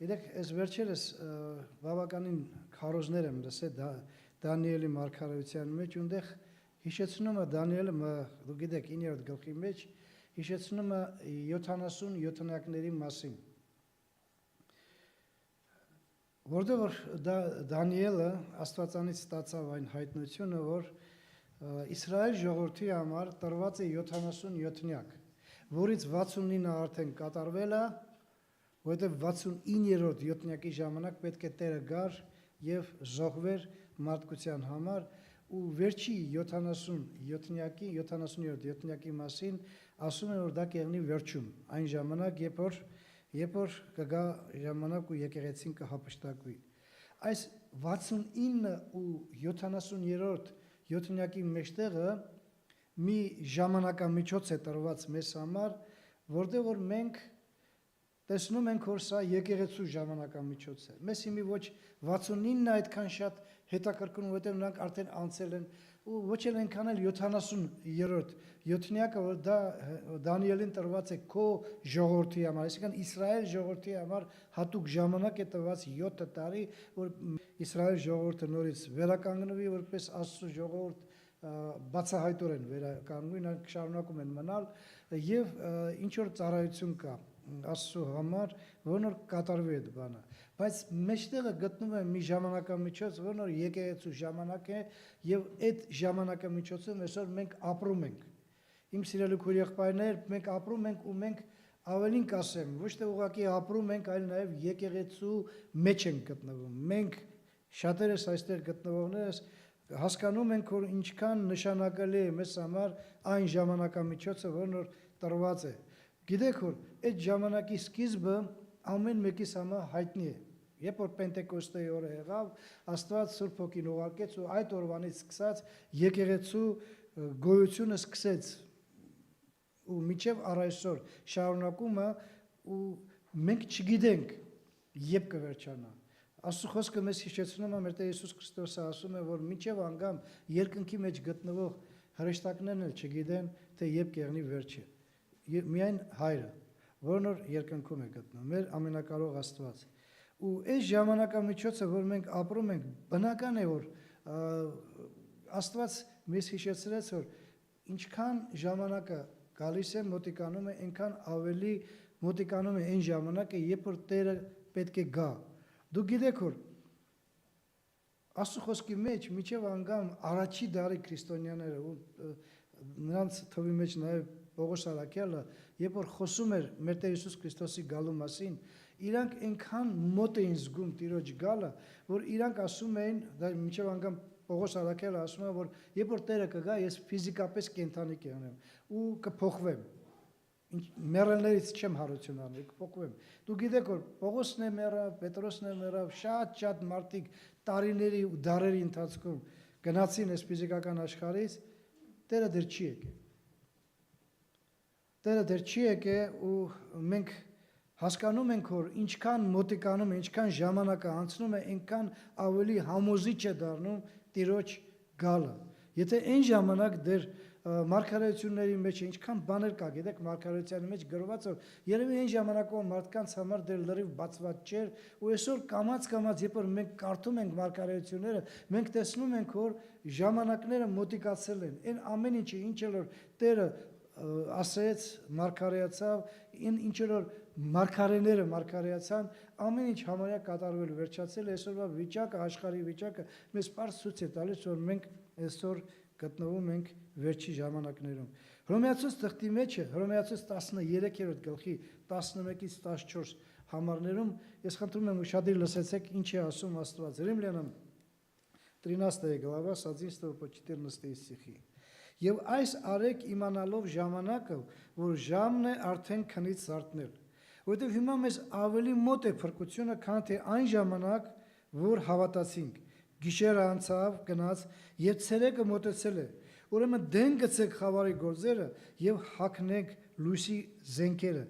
Գիտեք, այս վերջերս բավականին քարոզներ եմ լսել Դանիելի մարգարեության մեջ, ունդեղ հիշեցնում է Դանիելը, դուք գիտեք, 9-րդ գլխի մեջ հիշեցնում է 70 յոթնյակների մասին։ Որտեղ որ Դանիելը Աստվածանից ստացավ այն հայտնությունը, որ Իսրայել ժողովրդի համար տրված է 70 յոթնյակ, որից 69-ը արդեն կատարվել է, որտեղ 69-րդ յոթնյակի ժամանակ պետք է Տերը գար եւ զոհվեր մարդկության համար, ու վերջի 70-յոթնյակի 70-րդ յոթնյակի մասին ասում են, որ դա կեղնի վերջում, այն ժամանակ, երբ որ կգա ժամանակ ու եկեղեցին կհափշտակվի։ Այս 69 ու 70-րդ յոթնյակի մեջտեղը մի ժամանակամիջոց է տրված մեզ համար, որտեղ որ մենք տեսնում ենք, որ սա եկեղեցու ժամանակամիջոց է։ Մեզ հիմի ոչ 69-ը այդքան շատ հետաքրքրում, որտեղ նրանք արդեն անցել են, ու ոչ էլ այնքան էլ 70-րդ յոթնյակը, որ դա Դանիելին տրված է քո ժողովրդի համար, այսինքն Իսրայել ժողովրդի համար հատուկ ժամանակ է տրված 7 տարի, որ Իսրայել ժողովուրդը նորից վերականգնվի, որպես Աստծո ժողովուրդ բացահայտորեն վերականգնվի, նրանք շարունակում են մնալ եւ ինչ որ ծառայություն կա Աստծո համար, որ նոր կատարվի այդ բանը, բայց մեջտեղը գտնվում է մի ժամանակամիջոց, որ նոր եկեղեցու ժամանակ է եւ այդ ժամանակամիջոցում այսօր մենք ապրում ենք։ Իմ սիրելի քույր եղբայրներ, մենք ապրում ենք ու մենք ավելին կասեմ, ոչ թե ուղղակի ապրում ենք, այլ նաեւ եկեղեցու մեջ ենք գտնվում։ Մենք շատերս այստեղ գտնվողներս հասկանում ենք, որ ինչքան նշանակալի է մեզ համար այն ժամանակամիջոցը, որ նոր տրված է։ Գիտեք, որ այդ ժամանակի սկիզբը ամեն մեկիս համար հայտնի է։ Երբ որ Պենտեկոստեի օրը եղավ, Աստված Սուրբ Հոգին ուղարկեց ու այդ օրվանից սկսած եկեղեցու գոյությունը սկսեց ու մինչև առայսօր շարունակում է, ու մենք չգիտենք երբ կվերջանա։ Աստծո խոսքը մեզ հիշեցնում է, մեր Տեր Հիսուս Քրիստոսը ասում է, որ մինչև անգամ երկնքի մեջ գտնվող հրեշտակներն էլ չգիտեն, թե երբ կեղնի վերջը։ Միայն Հայրը, որն որ երկնքում է գտնվում, մեր ամենակարող Աստված։ Ու այս ժամանակամիջոցը, որ մենք ապրում ենք, բնական է, որ Աստված մեզ հիշեցրեց, որ ինչքան ժամանակը գալիս է, մոտիկանում է, այնքան ավելի մոտիկանում է այն ժամանակը, երբ որ Տերը պետք է գա։ Դուք գիտեք, որ Աստծո խոսքի մեջ միջև անգամ առաջի դարի քրիստոնյաները ու նրանց թվի մեջ նաև Պողոս Արաքյալը, երբ որ խոսում էր մեր Տեր Հիսուս Քրիստոսի գալու մասին, իրանք այնքան մոտ էին զգում Տիրոջ գալը, որ իրանք ասում էին, դա միջև անգամ Պողոս Արաքյալը ասում է, որ երբ որ Տերը կգա, ես ֆիզիկապես կենդանի կյանեմ ու կփոխվեմ։ Մեռելներից չեմ հարություն առնել, կփոխվեմ։ Դու գիտեք, որ Պողոսն է մեռավ, Պետրոսն է մեռավ, շատ մարդիկ տարիների ու դարերի ընթացքում գնացին այս ֆիզիկական աշխարհից, Տերը դեռ չի եկել։ Տերը դեռ չի եկել ու մենք հասկանում ենք, որ ինչքան մոտիկանում է, ինչքան ժամանակը անցնում է, այնքան ավելի համոզիչ է դառնում Տիրոջ գալը։ Եթե այն ժամանակ դեռ մարգարեությունների մեջ ինչքան բաներ կա, գիտեք, մարգարեության մեջ գրված, որ երևի այն ժամանակով մարդկանց համար դեռ լրիվ բացված չէր, ու այսօր կամաց, երբ որ մենք կարդում ենք մարգարեությունները, մենք տեսնում ենք, որ ժամանակները մոտիկացել են։ Այն ամեն ինչը, ինչ որ Տերը ասեց, մարգարեացավ, ինչ որ մարգարեները մարգարեացան, ամեն ինչ համարյա կատարվել վերջացել, այսօրվա վիճակը, աշխարհի վիճակը մեզ պարզ ցույց է տալիս, որ մենք այսօր գտնվում ենք վերջի ժամանակներում։ Հռոմեացուց թղթի մեջը, Հռոմեացուց 13-րդ գլխի 11-ից 14 համարներում, ես խնդրում եմ ուշադիր լսեցեք, ինչ է ասում Աստված։ Римлянам 13 глава с 11 по 14 стихи. Եվ այս արեք իմանալով ժամանակը, որ ժամն է արդեն քնից զարթնել, որովհետև հիմա մեզ ավելի մոտ է փրկությունը, քան թե այն ժամանակ, որ հավատացինք։ Գիշերը անցավ, գնաց, եւ ցերեկը մոտեցել է։ Ուրեմն դեն գցեք խավարի գործերը եւ հագնեք լույսի զենքերը։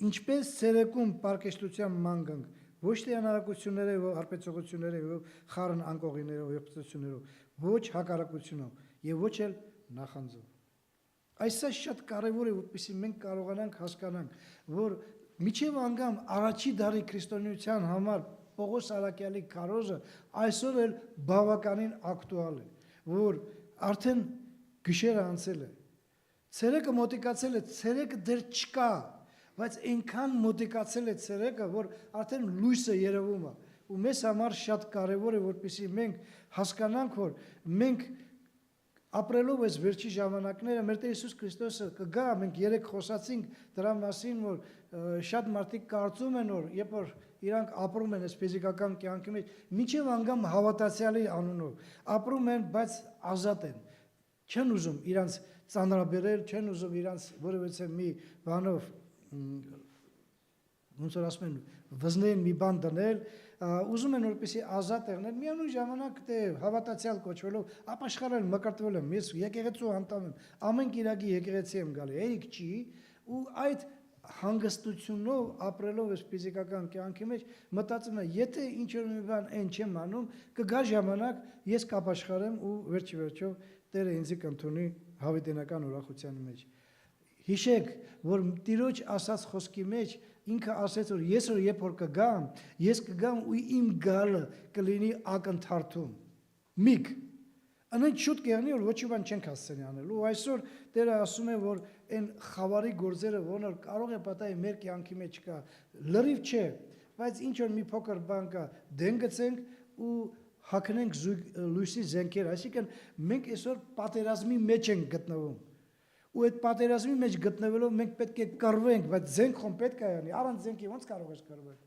Ինչպես ցերեկում պարկեշտության մանգանք, ոչ թե անարակություններով, հարբեցողություններով, խառն անկողիներով, եփծություններով, ոչ հակառակությունով եւ ոչ էլ նախանձով։ Այսա շատ կարևոր է, որպեսզի մենք կարողանանք հասկանանք, որ միջև անգամ առաջի դարի քրիստոնեության համար Պողոս Արաքյալի քարոզը այսօր էլ բավականին ակտուալ է, որ արդեն գիշերը անցել է, ցերեկը մոտիկացել է, ցերեկը դեռ չկա, բայց այնքան մոտիկացել է ցերեկը, որ արդեն լույսը երևում է, ու մեզ համար շատ կարևոր է, որպեսզի մենք հասկանանք, որ մենք ապրելով այս վերջի ժամանակները մեր Տեր Հիսուս Քրիստոսը կգա, մենք երեք խոսացինք դրա մասին, որ շատ մարդիկ կարծում են, որ երբ որ իրանք ապրում են այս ֆիզիկական կյանքի մեջ, մինչև անգամ հավատացյալի անունով ապրում են, բայց ազատ են, չեն ուզում իրանց ծանրաբերել, չեն ուզում իրանց որևէ մի բանով, ոնց որ ասում են, վզնեն մի բան դնել, ուզում են որպեսզի ազատ եղնել, միանուն ժամանակ դե հավատացյալ կոչվելով, ապաշխարել, մկրտվել եմ, ես եկեղեցու անդամ եմ, ամեն կիրակի եկեղեցի եմ գալի, երիք չի, ու այդ հանգստությունով ապրելով այս ֆիզիկական կյանքի մեջ մտածում եմ, եթե ինչ-որ մի բան այն չեմ անում, կգա ժամանակ ես կապաշխարեմ ու վերջիվերջո Տերը ինձ կընդունի հավիտենական ուրախության մեջ։ Հիշեք, որ Տիրոջ ասած խոսքի մեջ ինքը ասեց, որ ես որ երբ որ կգամ, ես կգամ ու իմ գալը կլինի ակնթարթում։ Միք Անեն շուտ կեղնի, որ ոչի բան չենք հասցնի անել, ու այսօր Տերը ասում է, որ այն խավարի գործերը, որ կարող է պատահի մեր կյանքի մեջ կա, լրիվ չէ, բայց ինչ որ մի փոքր բան կա, դեն գցենք ու հագնենք լույսի զենքեր, այսինքն մենք այսօր պատերազմի մեջ ենք գտնվում, ու այդ պատերազմի մեջ գտնվելով մենք պետք է կռվենք, բայց զենք խոմ պետք է անի, առանց զենքի ոնց կարող ես կռվել։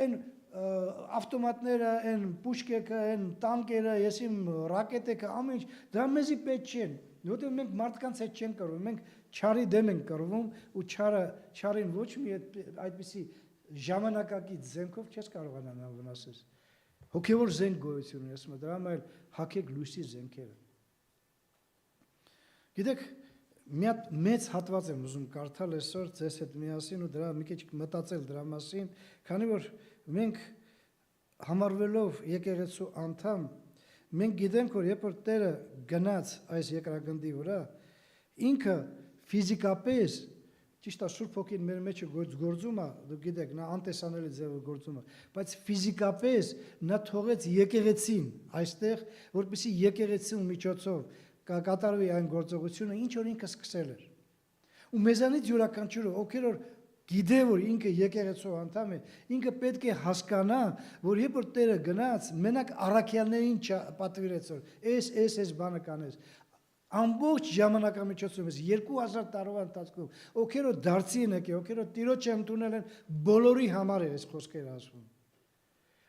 Այն ավտոմատները, այն պուշկեքը, այն տանկերը, եսիմ ռակետեքը, ամեն ինչ, դրա մեզի պետք չեն, որտեղ մենք մարդկանց հետ չենք կռվում, մենք չարի դեմ ենք կռվում ու չարին ոչ մի այդպիսի ժամանակակից զենքով չես կարողանա վնասես։ Հոգևոր զենք գոյություն ունի, ասում եմ, դրա համար հագեք լույսի զենքերը։ Գիտեք, մի հատ մեծ հատված եմ ուզում կարդալ այսօր ձեզ հետ միասին ու դրա մի քիչ մտածել դրա մասին, քանի որ մենք համարվելով եկեղեցու անդամ, մենք գիտենք, որ երբ որ Տերը գնաց այս երկրագնդի վրա, ինքը ֆիզիկապես, ճիշտ է, Սուրբ Հոգին մեր մեջ գործում է, դուք գիտեք, նա անտեսանելի ձևով գործում է, բայց ֆիզիկապես նա թողեց եկեղեցին այստեղ, որպեսզի եկեղեցու միջոցով կատարվի այն գործողությունը, ինչ որ ինքը սկսել էր։ Ու մեզանից յուրաքանչյուրը, ովքեր որ գիտե, որ ինքը եկեղեցու անդամ է, ինքը պետք է հասկանա, որ երբ որ Տերը գնաց, մենակ առաքյալներին պատվիրեց, որ այս բանը կանես։ Ամբողջ ժամանակամիջոցում ես 2000 տարվա ընթացքում, ովքեր որ դարձի են եկել, ովքեր որ Տիրոջը ընդունել են, բոլորի համար է այս խոսքերը ասվում։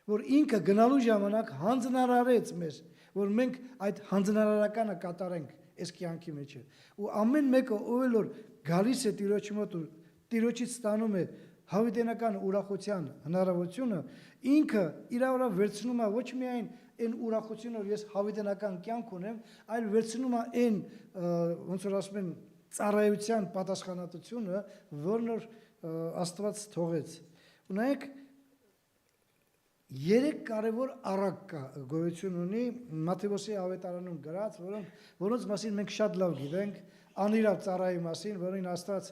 Որ ինքը գնալու ժամանակ հանձնարարեց մեզ, որ մենք այդ հանձնարարականը կատարենք այս կյանքի մեջ է։ Ու ամեն մեկը ով էլ որ գալիս է Տիրոջի մոտ ու Տիրոջից ստանում է հավիտենական ուրախության հնարավորությունը, ինքը իր վրա վերցնում է ոչ միայն այն ուրախությունը, որ ես հավիտենական կյանք ունեմ, այլ վերցնում է այն, ոնց որ ասում են, ծառայության պատասխանատվությունը, որն որ Աստված թողեց։ Ու նայեք, երեք կարևոր առակ կա գոյություն ունի Մատթեոսի ավետարանում գրած, որոնց մասին մենք շատ լավ գիտենք, անիրավ ծառայի մասին, որին Աստված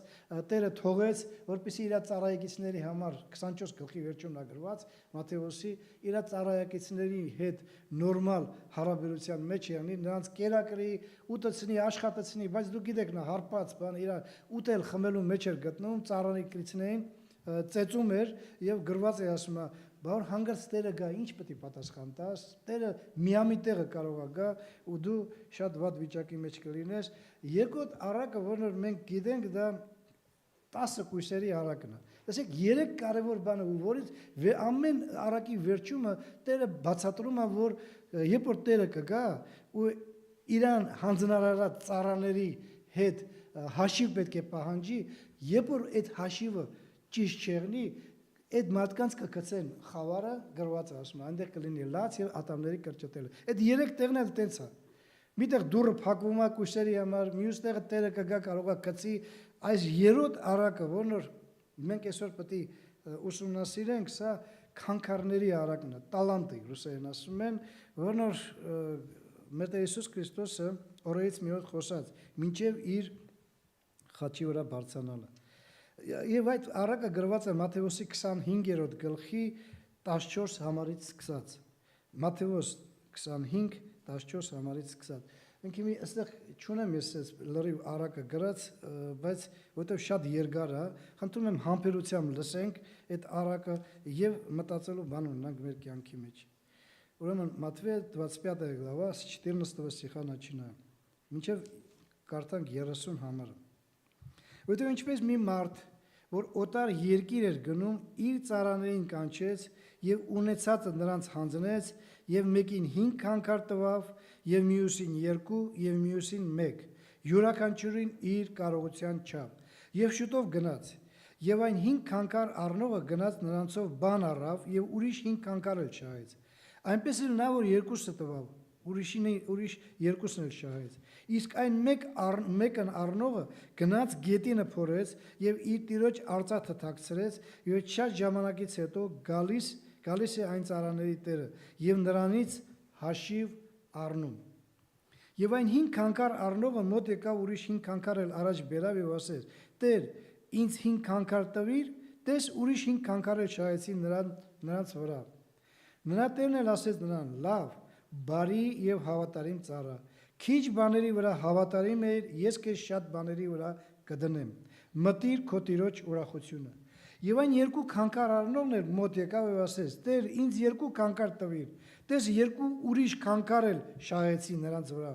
Տերը թողեց, որպեսզի իր ծառայեկիցների համար 24 գլխի վերջում գրված Մատթեոսի իր ծառայեկիցների հետ նորմալ հարաբերության մեջ եղնի, նրանց կերակրի, ուտեցնի, աշխատեցնի, բայց դուք գիտեք նա հարբած բան իր ուտել խմելու մեջ էր գտնվում, ծառայեկիցներին ծեծում էր եւ գրված է ասում է, բար հանգած Տերը գա, ինչ պետք է պատասխան տաս, Տերը միամիտ տեղը կարող է գա ու դու շատ վատ վիճակի մեջ կլինես։ Երկրորդ առակը, որը մենք գիտենք, դա 10 կույսերի առակն է։ Տեսեք, 3 կարևոր բանը, որից ամեն առակի վերջումը Տերը բացատրում է, որ երբ որ Տերը կգա ու իրան հանձնարարած ծառաների հետ հաշիվ պետք է պահանջի, երբ որ այդ հաշիվը ճիշտ չեղնի, այդ մարդկանց կգցեն խավարը գրված է ասում, այնտեղ կլինի լաց եւ ատամների կրճտելը։ Այդ 3 տեղն էլ տենց է։ Միտեղ դուրը փակվում է կույսերի համար, մյուս տեղը Տերը կգա կարող է գցի, այս երրորդ առակը, որն որ մենք այսօր պետք է ուսումնասիրենք, սա քանքարների առակն է, տալանտը ռուսերեն ասում են, որն որ մեր Տեր Հիսուս Քրիստոսը օրերից մի օր խոսած, մինչև իր խաչի վրա բարձրանալը։ Եվ այդ առակը գրված է Մատթեոսի 25-րդ գլխի 14 համարից սկսած։ Մատթեոս 25 14 համարից սկսած։ Մենք հիմա այստեղ չունեմ ես լրիվ առակը գրած, բայց որտեղ շատ երկար է, խնդրում եմ համբերությամբ լսենք այդ առակը եւ մտածելու բան ունենանք մեր կյանքի մեջ։ Ուրեմն Մատթեո 25 глава с 14 стиха начинаем։ Մինչև կարդանք 30 համարը։ Որտեղ ինչպես մի մարդ, որ օտար երկիր էր գնում, իր ծառաներին կանչեց եւ ունեցածը նրանց հանձնեց եւ մեկին 5 անգար տվավ եւ մյուսին 2 եւ մյուսին 1, յուրաքանչյուրին իր կարողության չափ։ Եվ շուտով գնաց։ Եվ այն 5 անգար առնողը գնաց նրանցով բան առավ եւ ուրիշ 5 անգար էլ շահեց։ Այնպես էլ նա, որ 2-ը տվավ, ուրիշ 2-ն էլ շահեց։ Իսկ այն մեկն առնողը գնաց գետինը փորեց եւ իր տիրոջ արծաթը թաքցրեց եւ շատ ժամանակից հետո գալիս է այն ծառաների տերը եւ նրանից հաշիվ առնում։ Եվ այն 5 անգար առնողը մոտ եկավ ուրիշ 5 անգար էլ առաջ բերավ եւ ասեց. Տեր, ինձ 5 անգար տվիր, տես ուրիշ 5 անգար էլ շահեցի նրանց վրա։ Նրա տերն էլ ասեց նրան. լավ, բարի եւ հավատարիմ ծառա, քիչ բաների վրա հավատարիմ էր, ես քեզ շատ բաների վրա կդնեմ։ Մտիր քո տիրոջ ուրախությունը։ Եվ այն 2 անգար առնողն էլ մոտ եկավ եւ ասեց. Տեր, ինձ 2 անգար տվիր, տես 2 ուրիշ անգար էլ շահեցի նրանց վրա։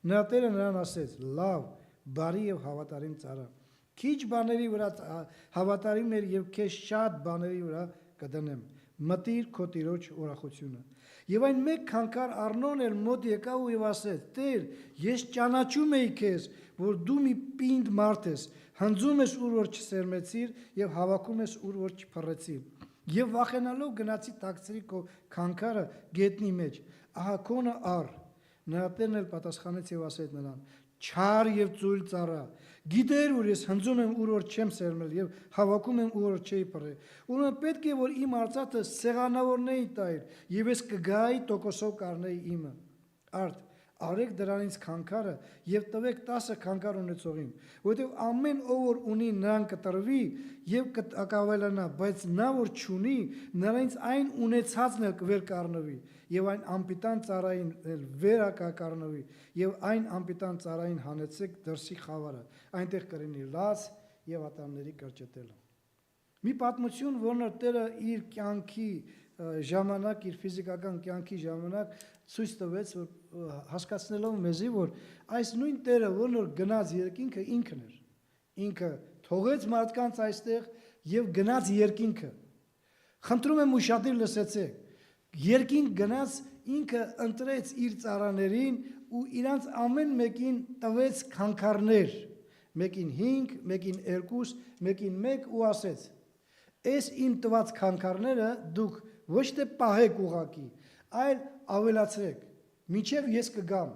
Նրա տերը նրան ասեց. լավ, բարի եւ հավատարիմ ծառա, քիչ բաների վրա հավատարիմ էր եւ քեզ շատ բաների վրա կդնեմ։ Մտիր քո տիրոջ ուրախությունը։ Եվ այն 1 անգար առնողն էլ մոտ եկավ ու ասեց. Տեր, ես ճանաչում էի քեզ, որ դու մի պինդ մարդ ես, հնձում ես ուր որ չսերմեցիր եւ հավաքում ես ուր որ չփռեցիր։ Եվ վախենալով գնացի տակցրի քո քանքարը գետնի մեջ։ Ահա քոնը առ։ Նրա տերն էլ պատասխանեց եւ ասեց նրան. Չար եւ ծույլ ծառա, գիտեր որ ես հնձում եմ ուր որ չեմ սերմել եւ հավաքում եմ ուր որ չէի փռել։ Ուրեմն պետք է որ իմ արծաթը սեղանավորնեի տայր եւ ես կգայի տոկոսով կառնեի իմը։ Արդ արեք դրանից քանքարը եւ տվեք 10 քանքար ունեցողին, որովհետեւ ամեն ով որ ունի նրան կտրվի եւ կակավելանա, բայց նա որ չունի, նրանից այն ունեցածն էլ կվեր կառնվի եւ այն անպիտան ծառային էլ վերա կառնվի եւ այն անպիտան ծառային հանեցեք դրսի խավարը, այնտեղ կլինի լաց եւ ատամների կրճտելը։ Մի պատմություն, որն Տերը իր կյանքի ժամանակ, իր ֆիզիկական կյանքի ժամանակ ցույց տվեց, որ հասկացնելով մեզի, որ այս նույն Տերը, որն որ գնաց երկինքը ինքն էր։ Ինքը թողեց մարդկանց այստեղ եւ գնաց երկինքը։ Խնդրում եմ ուշադիր լսեցեք։ Երկինք գնաց, ինքը ընտրեց իր ծառաներին ու իրանց ամեն մեկին տվեց քանքարներ։ Մեկին 5, մեկին 2, մեկին 1 ու ասեց. Այս իմ տված քանքարները դուք ոչ թե պահեք ուղակի, այլ ավելացրեք, մինչև ես կգամ։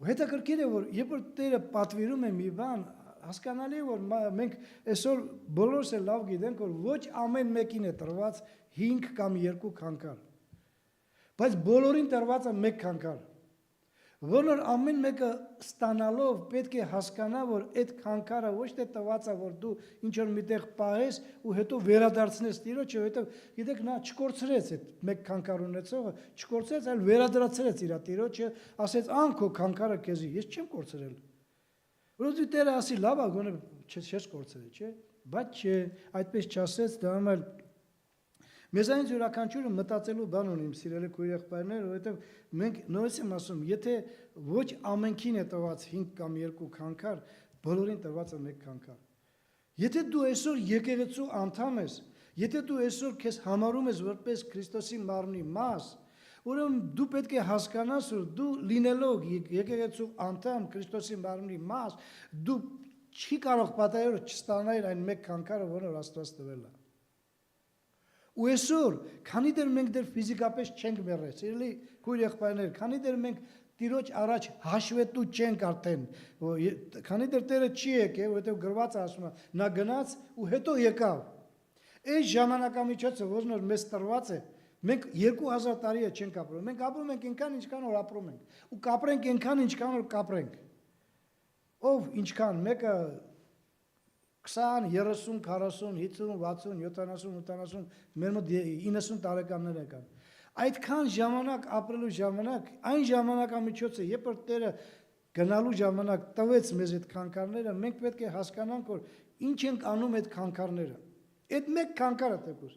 Հետաքրքիր է, որ երբ որ Տերը պատվիրում է մի բան, հասկանալի է, որ մենք այսօր բոլորս էլ լավ գիտենք, որ ոչ ամեն մեկին է տրված 5 կամ 2 քանքար, բայց բոլորին տրված է 1 քանքար։ Որն ամեն մեկը ստանալով պետք է հասկանա, որ այդ քանքարը ոչ թե տված է, որ դու ինչ որ միտեղ պահես ու հետո վերադարձնես Տիրոջը, որովհետև գիտեք նա չկորցրեց այդ 1 քանքար ունեցողը, չկորցրեց, այլ վերադարձրեց իր Տիրոջը, ասեց անկո քանքարը քեզի, ես չեմ կորցրել։ Որովհետև Տերը ասի լավ է, գոնե չես կորցրել, չէ՞, բայց չէ, այդպես չասեց, դա ամեն Մեզանից յուրաքանչյուրը մտածելու բան ունի, իմ սիրելի քույր-եղբայրներ, որովհետև մենք նորից եմ ասում, եթե ոչ ամենքին է տված 5 կամ 2 քանքար, բոլորին տված է 1 քանքար։ Եթե դու այսօր եկեղեցու անդամ ես, եթե դու այսօր քեզ համարում ես որպես Քրիստոսի մարմնի մաս, ուրեմն դու պետք է հասկանաս, որ դու լինելով եկեղեցու անդամ Քրիստոսի մարմնի մաս, դու չի կարող պատահել չստանալ այն 1 քանքարը, որը Աստված տվել է։ Ու այսօր, քանի դեռ մենք դեռ ֆիզիկապես չենք մեռել, սիրելի քույր-եղբայրներ, քանի դեռ մենք Տիրոջ առաջ հաշվետու չենք արդեն, քանի դեռ Տերը չի եկել, որովհետև գրված է ասում է, նա գնաց ու հետո եկավ։ Այս ժամանակամիջոցը, որն որ մեզ տրված է, մենք 2000 տարի է չենք ապրում, մենք ապրում ենք այնքան, ինչքան որ ապրում ենք, ու կապրենք այնքան, ինչքան որ կապրենք։ Ով ինչքան, մեկը 20, 30, 40, 50, 60, 70, 80, մեր մոտ 90 տարեկաններ եկան։ Այդքան ժամանակ ապրելու ժամանակ, այն ժամանակամիջոցը, երբ որ Տերը գնալու ժամանակ տվեց մեզ այդ քանքարները, մենք պետք է հասկանանք, որ ինչ ենք անում այդ քանքարները։ Այդ մեկ քանքարը տեկուս։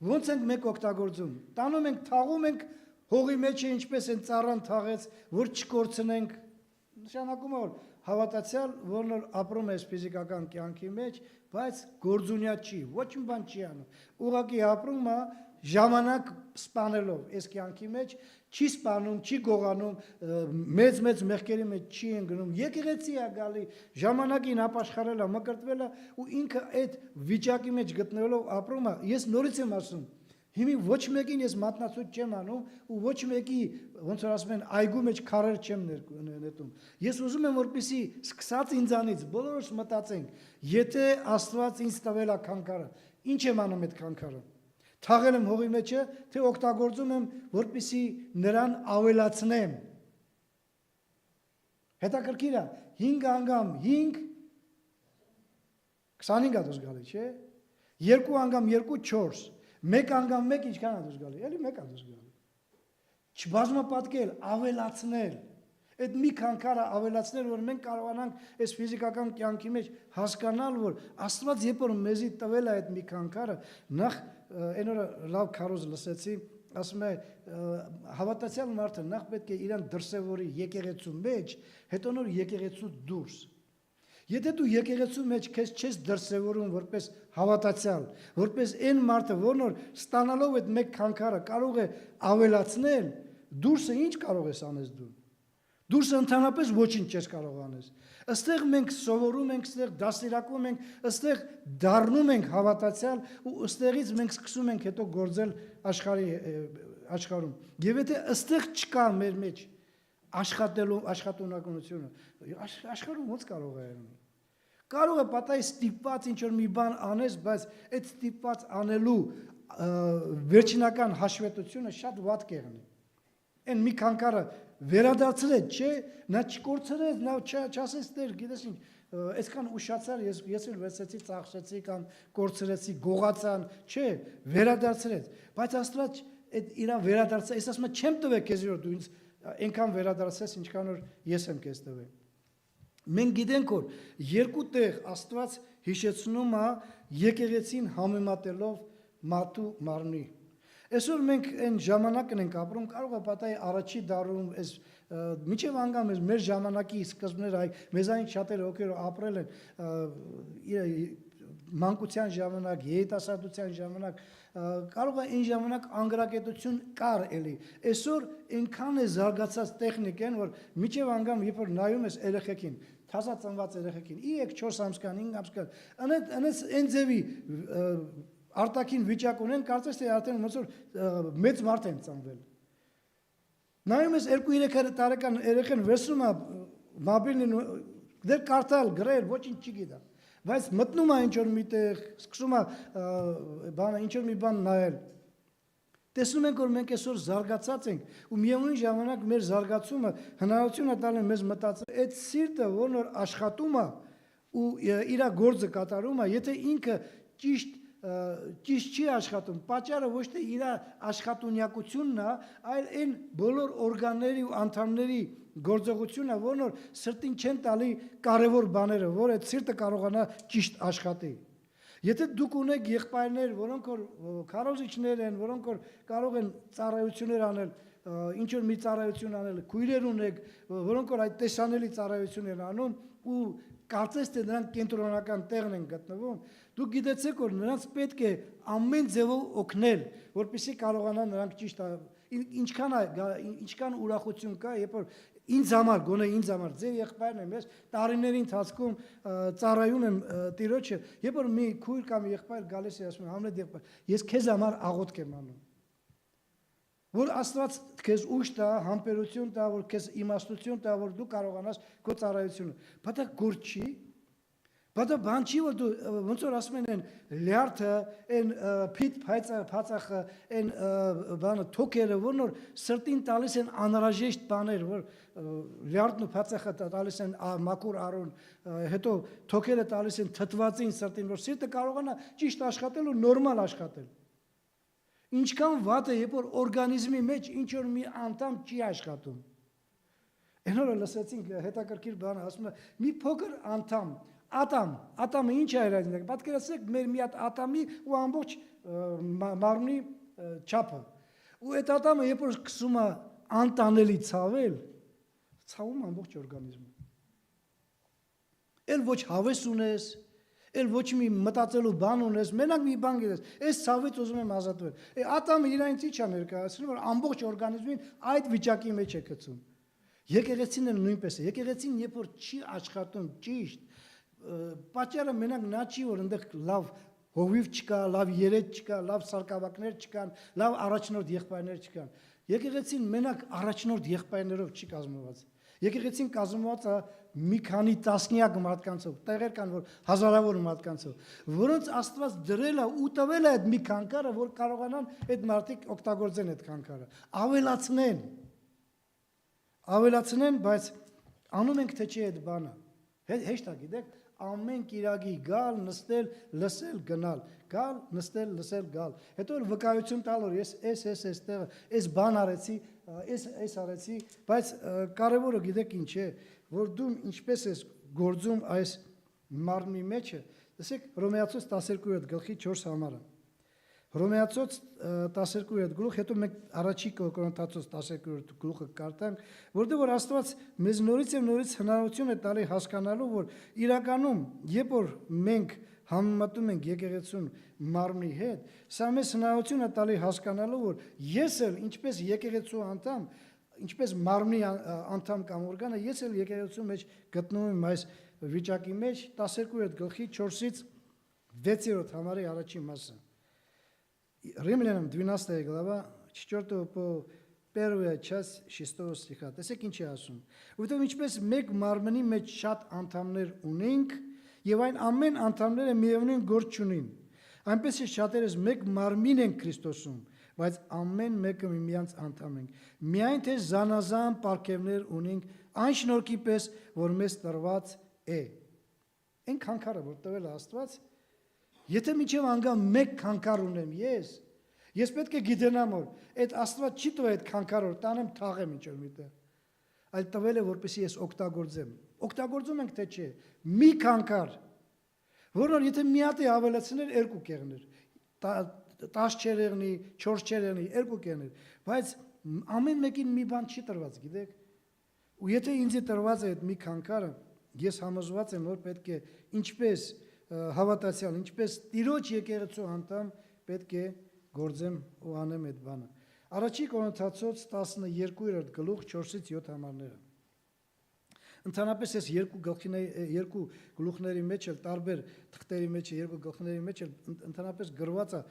Ոնց ենք մենք օգտագործում։ Տանում ենք, թաղում ենք հողի մեջ է ինչպես են ծառան թաղեց, որ չկորցնենք։ Նշանակում է, որ հավատացյալ, որն որ ապրում է ֆիզիկական կյանքի մեջ, բայց գործունյա չի, ոչ մի բան չի անում։ Ուղղակի ապրում է ժամանակ սպանելով այս կյանքի մեջ, չի սպանում, չի գողանում, մեծ մեղքերի մեջ չի ընկնում, եկեղեցի է գալի, ժամանակին ապաշխարել է, մկրտվել է ու ինքը այդ վիճակի մեջ գտնվելով ապրում է։ Ես նորից եմ ասում, հիմի ոչ մեկին ես մատնացույց չեմ անում ու ոչ մեկի, ոնց որ ասում են, այգու մեջ քարեր չեմ նետում։ Ես ուզում եմ, որպեսզի սկսած ինձանից բոլորս մտածենք, եթե Աստված ինձ տվել է քանքարը, ինչ եմ անում այդ քանքարը։ Թաղել եմ հողի մեջը, թե օգտագործում եմ, որպեսզի նրան ավելացնեմ։ Հետաքրքիր է, 5 անգամ 5 25 դուրս գալի, չէ։ 2 անգամ 2 4, 1 անգամ 1 ինչքան է դուրս գալի, էլի 1 է դուրս գալի։ Չբազմապատկել, ավելացնել։ Այդ մի քանքարը ավելացնել, որ մենք կարողանանք այս ֆիզիկական կյանքի մեջ հասկանալ, որ Աստված երբ որ մեզի տվել է այդ մի քանքարը, նախ այն օրը լավ քարոզ լսեցի, ասում է հավատացյալ մարդը նախ պետք է իրան դրսևորի եկեղեցու մեջ, հետո նոր եկեղեցու դուրս։ Եթե դու եկեղեցու մեջ քեզ չես դրսևորում որպես հավատացյալ, որպես այն մարդը, որն որ ստանալով այդ մեկ քանքարը կարող է ավելացնել, դուրսը ինչ կարող ես անես դու։ Դուրսը ընդհանրապես ոչինչ չես կարող անես։ Այստեղ մենք սովորում ենք, այստեղ դաստիարակվում ենք, այստեղ դառնում ենք հավատացյալ ու այստեղից մենք սկսում ենք հետո գործել աշխարհում։ Եվ եթե այստեղ չկա մեր մեջ աշխատունակությունը, աշխարհում ո՞նց կարող է եղնել։ Կարող է պատահի ստիպված ինչ որ մի բան անես, բայց այդ ստիպված անելու վերջնական հաշվետվությունը շատ վատ կեղնի։ Այն մի քանքարը վերադարձրեց, չէ, նա չկորցրեց, նա չասեց Տեր, գիտես ինչ, այսքան ուշացար, ես էլ վերցեցի, ծախսեցի կամ կորցրեցի, գողացան, չէ, վերադարձրեց։ Բայց Աստված այդ իրան վերադարձա, ես ասում եմ, չեմ տվել քեզ, որ դու ինձ այնքան վերադարձես, ինչքան որ ես եմ քեզ տվել։ Մենք գիտենք, որ երկու տեղ Աստված հիշեցնում է եկեղեցին համեմատելով մատու մարմնի։ Այսօր մենք այն ժամանակն ենք ապրում, կարող է պատահի առաջի դարում, այս մինչև անգամ մեր ժամանակի սկզբները, մեզանից շատերը ովքեր ապրել են մանկության ժամանակ, երիտասարդության ժամանակ, կարող է այն ժամանակ անգրագետություն կար էլի։ Այսօր այնքան է զարգացած տեխնիկան, որ մինչև անգամ երբ որ նայում ես երեխեքին, թազա ծնված երեխեքին, 3-4 ամսկան, 5 ամսկան, այն ձևի արտաքին վիճակ ունեն, կարծես թե արդեն ոնց որ մեծ մարդ են ծնվել։ Նայում ես 2-3 տարեկան երեխան վերցնում է մոբիլին, դեռ կարդալ, գրել, ոչինչ չի գիտա։ Բայց մտնում է ինչ որ միտեղ, սկսում է ինչ որ մի բան նայել։ Տեսնում ենք, որ մենք այսօր զարգացած ենք ու միևնույն ժամանակ մեր զարգացումը հնարավորություն է տալու մեզ մտածել, այդ սիրտը, որն որ աշխատում է ու իր գործը կատարում է, եթե ինքը ճիշտ չի աշխատում, պատճառը ոչ թե իր աշխատունակությունն է, այլ այն բոլոր օրգանների ու անդամների գործողությունը, որն որ սրտին չեն տալի կարևոր բաները, որ այդ սիրտը կարողանա ճիշտ աշխատի։ Եթե դուք ունեք եղբայրներ, որոնք որ քարոզիչներ են, որոնք որ կարող են ծառայություններ անել, ինչ որ մի ծառայություն անել, քույրեր ունեք, որոնք որ այդ տեսանելի ծառայություններ անում ու կարծես թե նրանք կենտրոնական տեղն են գտնվում, դուք գիտեցեք, որ նրանց պետք է ամեն ձևով օգնել, որպեսզի կարողանան նրանք ճիշտ ինչքան ուրախություն կա, երբ որ ինձ համար, գոնե ինձ համար, ձեր եղբայրն եմ, ես տարիների ընթացքում ծառայում եմ Տիրոջը, երբ որ մի քույր կամ եղբայր գալիս է ասում, Համլետ եղբայր, ես քեզ համար աղոթք եմ անում, որ Աստված քեզ ուժ տա, համբերություն տա, որ քեզ իմաստություն տա, որ դու կարողանաս քո ծառայությունը, բայց դա գործ չի, Բայց բան չի որ դու ոնց որ ասում են լյարդը, այն փիտ փածախը, այն բանը թոքերը, որ նոր սրտին տալիս են անհրաժեշտ բաներ, որ լյարդն ու փածախը տալիս են մաքուր արուն, հետո թոքերը տալիս են թթվածին սրտին, որ սիրտը կարողանա ճիշտ աշխատել ու նորմալ աշխատել։ Ինչքան վատ է, երբ որ օրգանիզմի մեջ ինչ որ մի անդամ չի աշխատում։ Այն օրը լսեցինք հետաքրքիր բան, ասում է մի փոքր անդամ Ատամը ինչ է հայրայնք, պատկերացրեք մեր մի հատ ատամի ու ամբողջ մարմնի չափը։ Ու այդ ատամը երբ որ սկսում է անտանելի ցավել, ցավում ամբողջ օրգանիզմը։ Էլ ոչ հավես ունես, էլ ոչ մի մտածելու բան ունես, մենակ մի բան գիտես, այս ցավից ուզում եմ ազատվել։ Ատամը իրենից ի՞նչ է ներկայացնում, որ ամբողջ օրգանիզմին այդ վիճակի մեջ է գցում։ Եկեղեցին էլ նույնպես է։ Եկեղեցին երբ որ չի աշխատում ճիշտ, պատճառը մենակ նա չի, որ այնտեղ լավ հովիվ չկա, լավ երետ չկա, լավ սարկավակներ չկան, լավ առաջնորդ եղբայրներ չկան։ Եկեղեցին մենակ առաջնորդ եղբայրներով չի կազմված։ Եկեղեցին կազմված է մի քանի տասնյակ մարդկանցով, տեղեր կան, որ հազարավոր մարդկանցով, որոնց Աստված դրել է ու տվել է այդ մի քանքարը, որ կարողանան այդ մարդիկ օգտագործեն այդ քանքարը, ավելացնեն, բայց անում ենք թե չի այդ բանը։ Հեշտ է, գիտեք, ամեն կիրակի գալ, նստել, լսել, գնալ, գալ, նստել, լսել, գալ։ Հետո վկայություն տալ, որ ես այս տեղը, այս բան արեցի, այս արեցի, բայց կարևորը գիտեք ինչ է, որ դու ինչպես ես գործում այս մարմնի մեջը, տեսեք Հռոմեացոց 12:4 համարը։ Հռոմեացոց 12:8 հետո մենք առաջի Կորինթացոց 12:8 կարդանք, որտեղ որ Աստված մեզ նորից եւ նորից հնարավորություն է տալի հասկանալու, որ իրականում երբ որ մենք համեմատում ենք եկեղեցուն մարմնի հետ, սա մեզ հնարավորություն է տալի հասկանալու, որ ես էլ ինչպես եկեղեցու անդամ, ինչպես մարմնի անդամ կամ օրգանը, ես էլ եկեղեցու մեջ գտնվում եմ այս վիճակի մեջ 12:4-ից 6 համարի առաջի մասը։ Римлянам 12 глава, 4 по 1 часть 6 стиха. Տեսեք ինչ է ասում։ Որովհետև ինչպես մեկ մարմնի մեջ շատ անդամներ ունենք, եւ այն ամեն անդամները միևնույն գործ չունին, այնպես է շատերս մեկ մարմին են Քրիստոսում, բայց ամեն մեկը միմյանց անդամ ենք։ Միայն թե զանազան պարգևներ ունենք այն շնորհքի պես, որ մեզ տրված է։ Այն քանքարը, որ տվել է Աստված, եթե միջև անգամ մեկ քանքար ունեմ ես պետք է գիտենամ, որ այդ Աստված չի տվել այդ քանքարը, որ տանեմ թաղեմ ինչ-որ միտեղ, այլ տվել է, որպեսզի ես օգտագործեմ։ Օգտագործում ենք թե չէ։ Մի քանքար, որոնց եթե մի հատ է ավելացնել երկու կեղներ, 10 չերեղնի, 4 չերեղնի, երկու կեղներ, բայց ամեն մեկին մի բան չի տրված, գիտեք։ Ու եթե ինձ է տրված այդ մի քանքարը, ես համոզված եմ, որ պետք է ինչպես հավատացյալ, ինչպես Տիրոջ եկեղեցու անդամ պետք է գործեմ ու անեմ այդ բանը։ Առաջի Կորինթացոց 12:4-ից 7 համարները։ Ընդհանրապես այս երկու գլուխների մեջ էլ տարբեր թղթերի մեջ երկու գլուխների մեջ էլ ընդհանրապես գրված է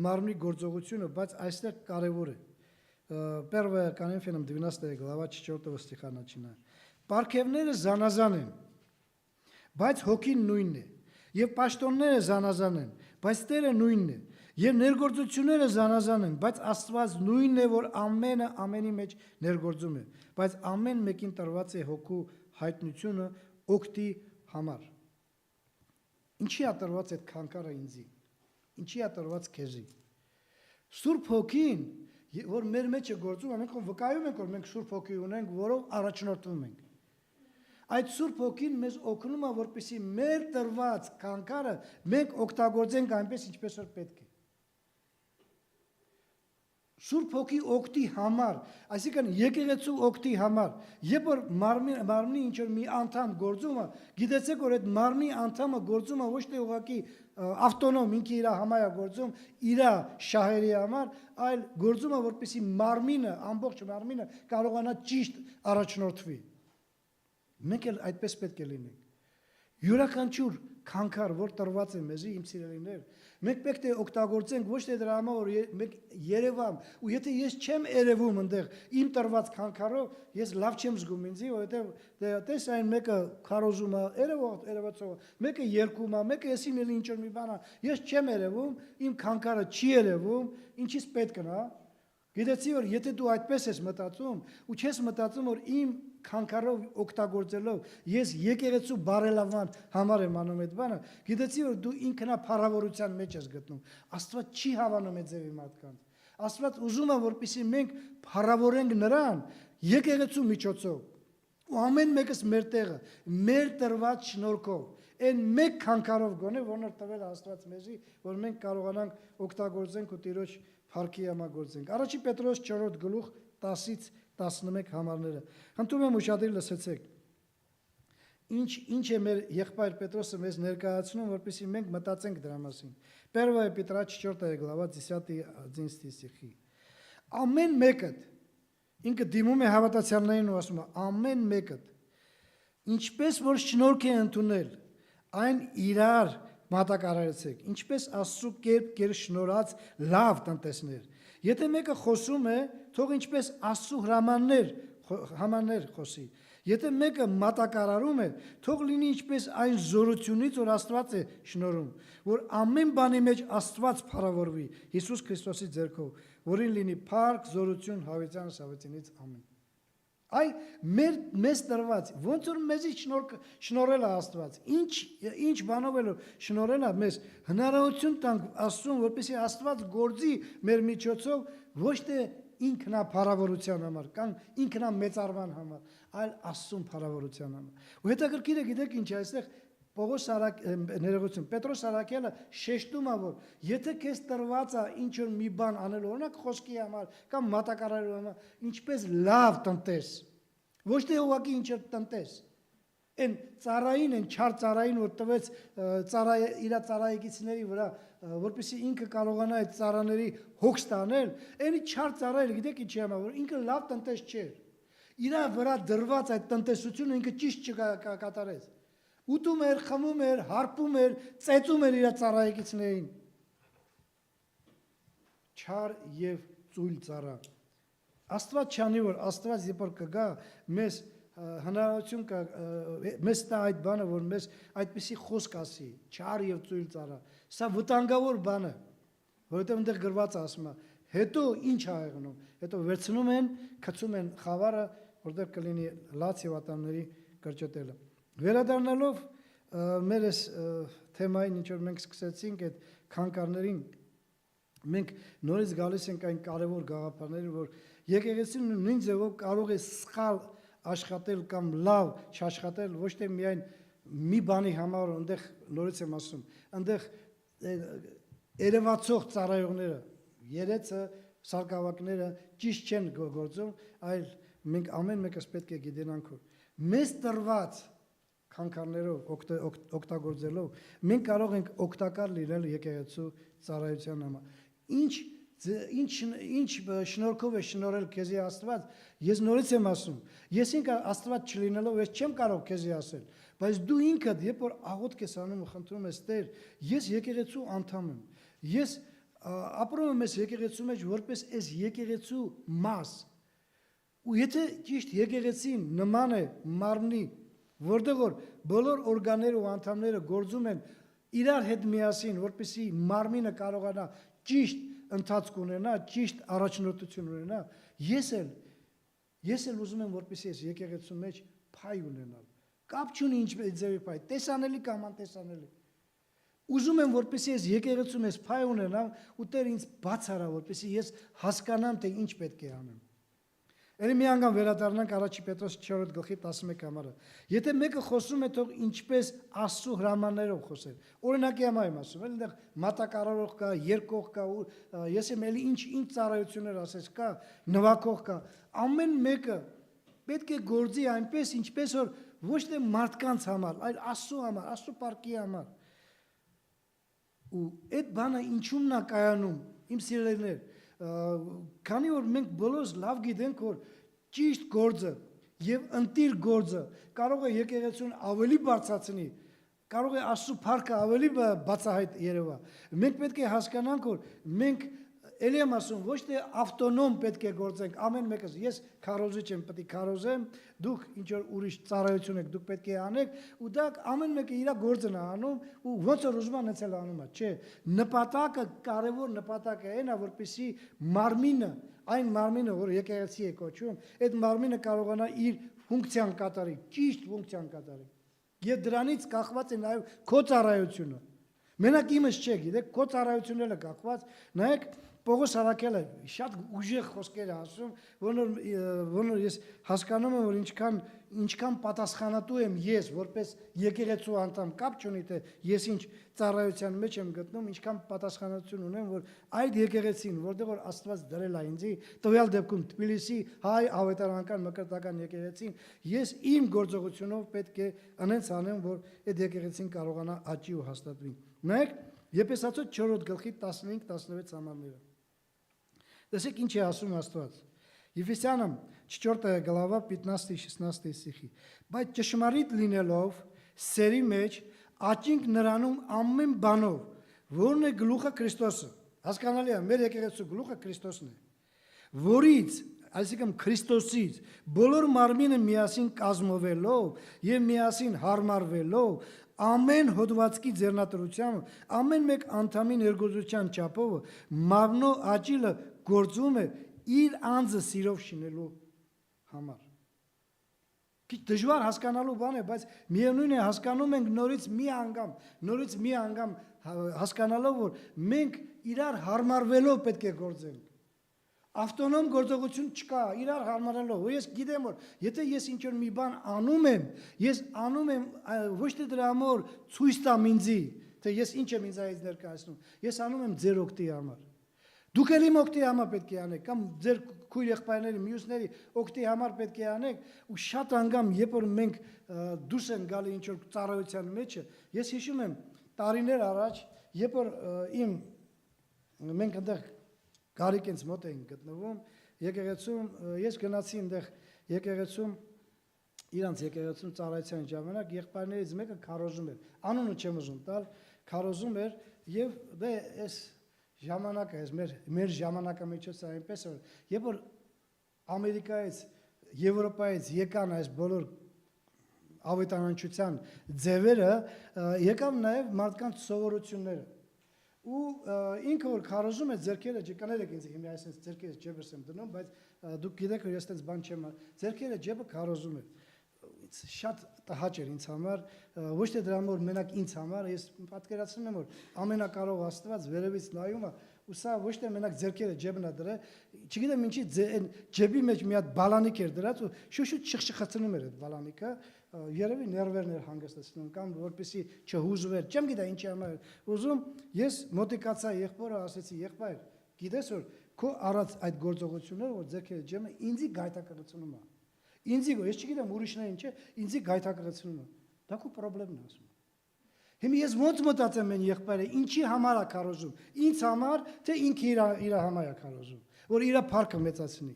մարմնի գործողությունը, բայց այստեղ կարևոր է։ 1 Коринфянам 12 глава 4 стиха начиная. Պարգևները զանազան են, բայց հոգին նույնն է։ Եվ պաշտոնները զանազան են, բայց Տերը նույնն է։ Եվ ներգործությունները զանազան են, բայց Աստված նույնն է, որ ամենը ամենի մեջ ներգործում է, բայց ամեն մեկին տրված է հոգու հայտնությունը օգտի համար։ Ինչի է տրված այդ քանքարը ինձի։ Ինչի է տրված քեզի։ Սուրբ Հոգին, որ մեր մեջ է գործում, մենք վկայում ենք, որ մենք Սուրբ Հոգի ունենք, որով առաջնորդվում ենք։ Այդ Սուրբ Հոգին մեզ օգնում է, որպեսզի մեր տրված քանքարը մենք օգտագործենք այնպես, ինչպես որ պետք է։ Սուրբ Հոգի օգտի համար, այսինքն եկեղեցու օգտի համար, երբ որ մարմնի ինչ որ մի անդամ գործում է, գիտեցեք, որ այդ մարմնի անդամը գործում է ոչ թե ուղղակի ավտոնոմ ինքը իր համար է գործում, իր շահերի համար, այլ գործում է, որպեսզի մարմինը, ամբողջ մարմինը կարողանա ճիշտ առաջնորդվի։ Մենք էլ այդպես պետք է լինենք։ Յուրաքանչյուր քանքար, որ տրված է մեզի իմ սիրելիներ։ Մենք պետք է օգտագործենք ոչ թե դրա համար, որ մենք երևամ, ու եթե ես չեմ երևում այնտեղ իմ տրված քանքարով, ես լավ չեմ զգում ինձի, որովհետև տես այն մեկը քարոզում է, երևացող, մեկը երկում է, մեկը եսիմ էլի ինչ-որ մի բան է, ես չեմ երևում, իմ քանքարը չի երևում, ինչից պետք է, Գիտեցի, որ եթե դու այդպես ես մտածում, ու չես մտածում, որ իմ քանքարով օգտագործելով ես եկեղեցու բարելավման համար եմ անում այդ բանը, գիտեցի, որ դու ինքնափառավորության մեջ ես գտնում։ Աստված չի հավանում այդ ձևի մարդկանց։ Աստված ուզում է, որպեսզի մենք փառավորենք նրան եկեղեցու միջոցով։ Ու ամեն մեկս մեր տեղը, մեր տրված շնորհքով, այն մեկ քանքարով գոնե, որն տվել Աստված մեզի, որ մենք կարողանանք օգտագործենք ու Տիրոջ փառքի համար գործենք։ Առաջի Պետրոս 4 գլուխ 10-ից 11 համարները։ Խնդրում եմ ուշադիր լսեցեք։ Ինչ է մեր եղբայր Պետրոսը մեզ ներկայացնում, որպեսզի մենք մտածենք դրա մասին։ 1 Պետրա 4 глава 10-11 стихи։ Ամեն մեկը ինքը դիմում է հավատացյալներին ու ասում է. ամեն մեկը ինչպես որ շնորհք է ընդունել, այն իրար մատակարարեցեք, ինչպես Աստծու կերպ շնորհած լավ տնտեսներ։ Եթե մեկը խոսում է, թող ինչպես Աստծու հրամաններ խոսի։ Եթե մեկը մատակարարում է, թող լինի ինչպես այն զորությունից, որ Աստված է շնորհում, որ ամեն բանի մեջ Աստված փառավորվի Հիսուս Քրիստոսի ձեռքով, որին լինի փառք, զորություն, հավիտյան Սավետինից ամեն։ Այ մեզ տրված, ոնց որ մեզի շնորհել է Աստված, ինչ բանով էլ շնորհել է մեզ, հնարավորություն տանք Աստծուն, որպեսզի Աստված գործի մեր միջոցով ոչ թե ինքնափառավորության համար, կամ ինքնամեծարման համար, այլ Աստծուն փառավորության համար։ Ու հետաքրքիր է, գիտեք ինչ է այստեղ Պետրոս Արաքյալը շեշտում է, որ եթե քեզ տրված է ինչ որ մի բան անել, օրինակ խոսքի համար կամ մատակարարելու համար, ինչպես լավ տնտես, ոչ թե ուղղակի ինչ որ տնտես, այն ծառային, այն չար ծառային, որ տվեց իր ծառայեկիցների վրա, որպեսզի ինքը կարողանա այդ ծառաների հոգ ստանել, այնի չար ծառայել, գիտեք ինչի համար, որ ինքը լավ տնտես չէր, իր վրա դրված այդ տնտեսությունը ինքը ճիշտ չկատարեց։ Ուտում էր, խմում էր, հարբում էր, ծեծում էր իր ծառայեկիցներին։ Չար եւ ծույլ ծառա։ Աստված չանի, որ Աստված երբ որ կգա, մեզ հնարավորություն կա, մեզ տա այդ բանը, որ մեզ այդպիսի խոսք ասի, չար եւ ծույլ ծառա։ Սա վտանգավոր բան է, որովհետեւ այնտեղ գրված է ասում է, հետո ինչ ա եղնում, հետո վերցնում են, գցում են խավարը, որտեղ կլինի լաց եւ ատամների կրճտելը։ Վերադառնալով մեր այս թեմային, ինչ որ մենք սկսեցինք այդ քանքարներին, մենք նորից գալիս ենք այն կարևոր գաղափարներին, որ եկեղեցին նույն ձևով կարող է սխալ աշխատել կամ լավ չաշխատել, ոչ թե միայն մի բանի համար, այնտեղ նորից եմ ասում, այնտեղ երևացող ծառայողները, երեցը, սարկավակները ճիշտ չեն գործում, այլ մենք ամեն մեկս պետք է գիտենանք, որ մեզ տրված քանքարներով օգտագործելով մենք կարող ենք օգտակար լինել եկեղեցու ծառայության համար։ Ինչ շնորհքով է շնորհել քեզի Աստված, ես նորից եմ ասում, ես ինքը Աստված չլինելով ես չեմ կարող քեզի ասել, բայց դու ինքդ երբ որ աղոթք ես անում ու խնդրում ես Տեր, ես եկեղեցու անդամ եմ, ես ապրում եմ այս եկեղեցու մեջ որպես այս եկեղեցու մաս, ու եթե ճիշտ եկեղեցին նման է մարմնի, որտեղ որ բոլոր օրգանները ու անդամները գործում են իրար հետ միասին, որպեսզի մարմինը կարողանա ճիշտ ընթացք ունենա, ճիշտ առաջնորդություն ունենա, ես էլ ուզում եմ, որպեսզի ես եկեղեցու մեջ փայ ունենալ։ Կապ չունի ինչ ձևի փայ, տեսանելի կամ անտեսանելի։ Ուզում եմ, որպեսզի ես եկեղեցու մեջ փայ ունենամ, ու Տեր ինձ բաց արա, որպեսզի ես հասկանամ, թե ինչ պետք է անեմ։ Էլի մի անգամ վերադառնանք առաջի Պետրոս 4 գլխի 11 համարը։ Եթե մեկը խոսում է, թող ինչպես Աստծու հրամաններով խոսել։ Օրինակի համար եմ ասում, այնտեղ մատակարարող կա, երկող կա, ես եմ էլի ինչ ծառայություններ ասես կա, նվագող կա։ Ամեն մեկը պետք է գործի այնպես, ինչպես որ ոչ թե մարդկանց համար, այլ Աստծու համար, Աստծու պարգի համար։ Ու այդ բանը ինչու՞մն է կայանում, իմ սիրելիներ, քանի որ մենք բոլորս լավ գիտենք, որ ճիշտ գործը եւ ընտիր գործը կարող է եկեղեցուն ավելի բարձրացնի, կարող է Աստծո փառքը ավելի բացահայտ երևա։ Մենք պետք է հասկանանք, որ մենք ելի եմ ասում, ոչ թե ավտոնոմ պետք է գործենք, ամեն մեկս, ես քարոզիչ եմ, պետք է քարոզեմ, դուք ինչ որ ուրիշ ծառայություն եք, դուք պետք է անեք, ու դա ամեն մեկը իր գործն է անում, ու ոնց որ ուզում է ցել անում է, չէ։ Նպատակը, կարևոր նպատակը այն է, որպեսզի մարմինը, այն մարմինը, որ եկեղեցի է կոչվում, այդ մարմինը կարողանա իր ֆունկցիան կատարի, ճիշտ ֆունկցիան կատարի։ Եվ դրանից կախված է նաև քո ծառայությունը։ Մենակ իմս չէ, գիտեք, քո ծառայությունները կախված, նայեք Պողոս Արաքելը շատ ուժեղ խոսքեր է ասում, որոնց ես հասկանում եմ, որ ինչքան պատասխանատու եմ ես, որպես եկեղեցու անդամ, կապ չունի թե ես ինչ ծառայության մեջ եմ գտնում, ինչքան պատասխանատվություն ունեմ, որ այդ եկեղեցին, որտեղ որ Աստված դրել է ինձ, տվյալ դեպքում Թբիլիսի հայ ավետարանական մկրտական եկեղեցին, ես իմ գործողությունով պետք է անենց անեմ, որ այդ եկեղեցին կարողանա աճի ու հաստատվի։ Նայեք, Եփեսացու 4 գլխի 15-16 համարները։ Տեսեք ինչ է ասում Աստված։ Եփեսյանам 4 глава 15-16 стихի։ Բայց ճշմարիտ լինելով սերի մեջ աճինք նրանում ամեն բանով, որն է գլուխը Քրիստոսը։ Հասկանալի է, մեր եկեղեցու գլուխը Քրիստոսն է։ Որից, այսինքն Քրիստոսից, բոլոր մարմինը միասին կազմվելով եւ միասին հարմարվելով ամեն հոդվածքի ձեռնադրությամբ, ամեն մեկ անդամի ներգործության չափով մարմնո աճիլը գործում է իր անձը սիրով շինելու համար։ Քիչ դժվար հասկանալու բան է, բայց միևնույն է հասկանում ենք նորից մի անգամ հասկանալով, որ մենք իրար հարմարվելով պետք է գործենք։ Ավտոնոմ գործողություն չկա, իրար հարմարելով։ Ես գիտեմ, որ եթե ես ինչ-որ մի բան անում եմ, ես անում եմ ոչ թե դրա համար ցույց տամ ինձի, թե ես ինչ եմ ինձ ներկայացնում, ես անում եմ ձեր օգտի համար։ Դուք էլ իմ օգտի համար պետք է անեք, կամ ձեր քույր եղբայրների, մյուսների օգտի համար պետք է անեք, ու շատ անգամ, երբ որ մենք դուրս են գալի ինչ-որ ծառայության մեջը, ես հիշում եմ տարիներ առաջ, երբ որ մենք այնտեղ Գարիկենց մոտ էին գտնվում, եկեղեցում, ես գնացի այնտեղ եկեղեցում, իրանց եկեղեցում ծառայության ժամանակ եղբայրներից մեկը քարոզում էր, անունը չեմ ուզում տալ, քարոզում էր եւ դե այս ժամանակը, մեր ժամանակամիջոցը այնպես որ երբ որ Ամերիկայից, Եվրոպայից եկան այս բոլոր ավետարանչության ձևերը, եկավ նաեւ մարդկանց սովորությունները։ Ու ինքը որ քարոզում է ձերքերը ջկաներեք ինձ հիմա այսպես ձերքերը ջեբս եմ դնում, բայց դուք գիտեք որ ես այդպես բան չեմ, ձերքերը ջեբը քարոզում է։ Շատ տհաճ էր ինձ համար, ոչ թե դրա համար մենակ ինձ համար, ես պատկերացնում եմ որ ամենակարող Աստված վերևից նայում է, ու սա ոչ թե մենակ ձերքերը ջեբն է դրել, չգիտեմ ինչի ջեբի մեջ մի հատ բալանիկ էր դրած ու շուշուտ շխշխացնում էր այդ բալանիկը, երևի ներվերն էր հանգստացնում կամ որպեսի չհուզվեր, չեմ գիտա ինչի համար ուզում, ես մոտիկացա եղբորը ասեցի, եղբայր, գիտես որ քո առած այդ գործողությունները որ ձերքերը ջեմը ինձի գայթակղությունում է։ Ինձի, ես չգիտեմ ուրիշներին չէ, ինձի գայթակղությունում է։ Դա քո խնդիրն է ասում։ Հիմա ես ոնց մտածեմ են եղբայրը, ինչի համար է քարոզում։ Ինձ համար, թե ինքը իր համար է քարոզում, որ իր փառքը մեծացնի։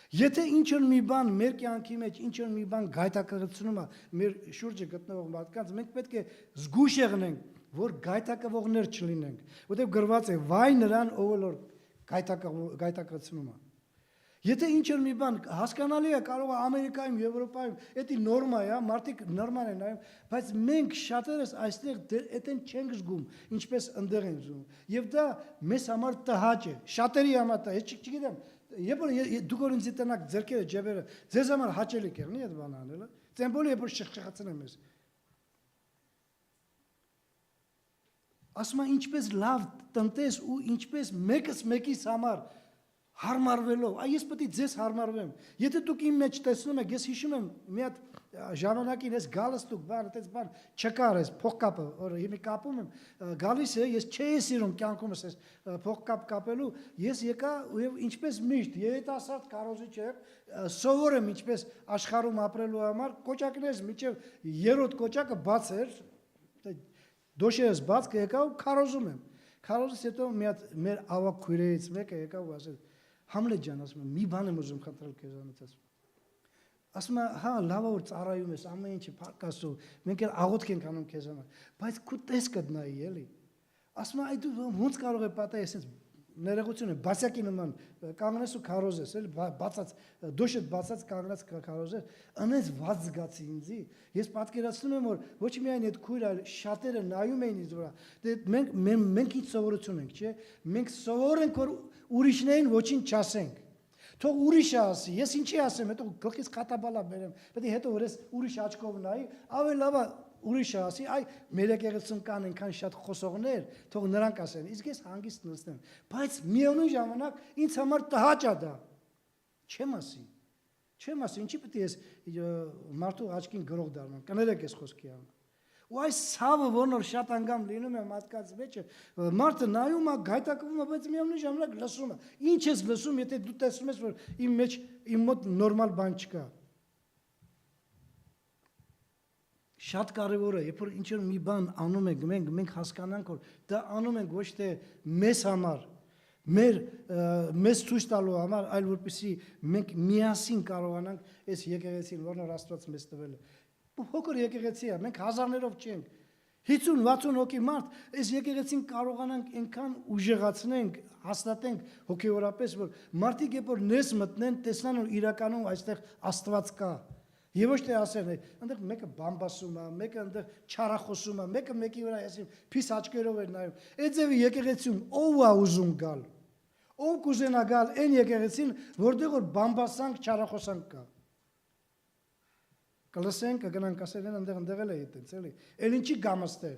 Եթե ինչ-որ մի բան մեր կյանքի մեջ, ինչ-որ մի բան գայթակղությունում է մեր շուրջը գտնվող մարդկանց, մենք պետք է զգուշ եղնենք, որ գայթակղողներ չլինենք, որտեղ գրված է վայ նրան, ով որ գայթակղությունում է։ Եթե ինչ-որ մի բան հասկանալի է, կարող է Ամերիկայում, Եվրոպայում, դա նորմա է, մարդիկ նորմալ են նայում, բայց մենք շատերս այստեղ այդեն չենք զգում, ինչպես ընդեղ են զգում։ Եվ դա մեզ համար տհաճ է, շատերի համար տա, ես չգիտեմ, երբ որ դուք որ ինձ տնակ ձերքերը ջեբերը, ձեզ համար հաճելի կեղնի այդ բանը անելը, ծեմբոլի երբ որ շխշխացնեմ ես։ Ասում եմ ինչպես լավ տնտես ու ինչպես մեկս մեկիս համար հարմարվելով, այս պետք է ձեզ հարմարվեմ։ Եթե դուք իմ մեջ տեսնում եք, ես հիշում եմ մի հատ ժամանակին ես գալս դուք բան, այդպես բան չկար ես փողկապը, որ հիմա կապում եմ, գալիս է, ես չէի սիրում կյանքումս ես փողկապ կապելու, ես եկա եւ ինչպես միշտ երիտասարդ կարոզիչ եմ, սովոր եմ ինչպես աշխարհում ապրելու համար, կոճակներս միջև երրորդ կոճակը բաց էր, դոշերս բաց եկա ու քարոզում եմ։ Քարոզից հետո մի հատ մեր ավակ քույրերից մեկը եկավ ու ասեց Համլետ ջան, ասում եմ, մի բան եմ ուզում խնդրել քեզանից ասում։ Ասում է, հա, լավ է որ ծառայում ես, ամեն ինչը փառքասու, մենք էլ աղոթք ենք անում քեզ համար, բայց քո տեսքը դնայի էլի։ Ասում է, այդ դու ոնց կարող է պատահել, այսպես ներողություն է, բասյակի նման կանգնես ու քարոզես, էլի բացած, դոշը բացած կանգնած քարոզես, անես ված զգացի ինձի։ Ես պատկերացնում եմ, որ ոչ միայն այդ քույրը, այլ շատերը նայում էին ինձ վրա։ Դե մենք ինչ սովորություն ենք, չէ՞։ Մենք սովոր ենք, որ ուրիշներին ոչինչ չասենք։ Թող ուրիշը ասի, ես ինչի ասեմ, հետո գլխից խատաբալա բերեմ, պետք է հետո որ ես ուրիշ աչքով նայի, ավելի լավ է ուրիշը ասի, այ մեր եկեղեցում կան այնքան շատ խոսողներ, թող նրանք ասեն, իսկ ես հանգիստ նստեմ, բայց միևնույն ժամանակ ինձ համար տհաճ է դա, չեմ ասի, ինչի պետք է ես մարդու աչքին գրող դառնամ, կներեք ես խոսքի համար։ Ու այս ցավը, որն որ շատ անգամ լինում է մարդկանց մեջ, մարդը նայում է, գայթակղում է, բայց միևնույն ժամանակ լսում է։ Ինչ ես լսում, եթե դու տեսնում ես, որ իմ մեջ իմ մոտ նորմալ բան չկա։ Շատ կարևոր է, երբ որ ինչ-որ մի բան անում ենք, մենք հասկանանք, որ դա անում ենք ոչ թե մեզ համար, մեզ ցույց տալու համար, այլ որպեսզի մենք միասին կարողանանք այս եկեղեցին, որն որ Աստված մեզ տվել է։ Փոքր եկեղեցի է, մենք հազարներով չենք, 50-60 հոգի մարդ, այս եկեղեցին կարողանանք այնքան ուժեղացնենք, հաստատենք հոգեորապես, որ մարդիկ երբ որ ներս մտնեն, տեսնան, որ իրականում այստեղ Աստված կա։ Եվ ոչ թե ասեն, այնտեղ մեկը բամբասում է, մեկը այնտեղ չարախոսում է, մեկը մեկի վրա այսին փիս աչքերով է նայում։ Այդ ձևի եկեղեցիում ով է ուզում գալ։ Ով կուզենա գալ այն եկեղեցին, որտեղ որ բամբասանք, չարախոսանք կա։ Կլսենք, կգնանք ասել են ընդեղ էլ է այդպես, էլի։ Էլ ինչի գամ այստեղ։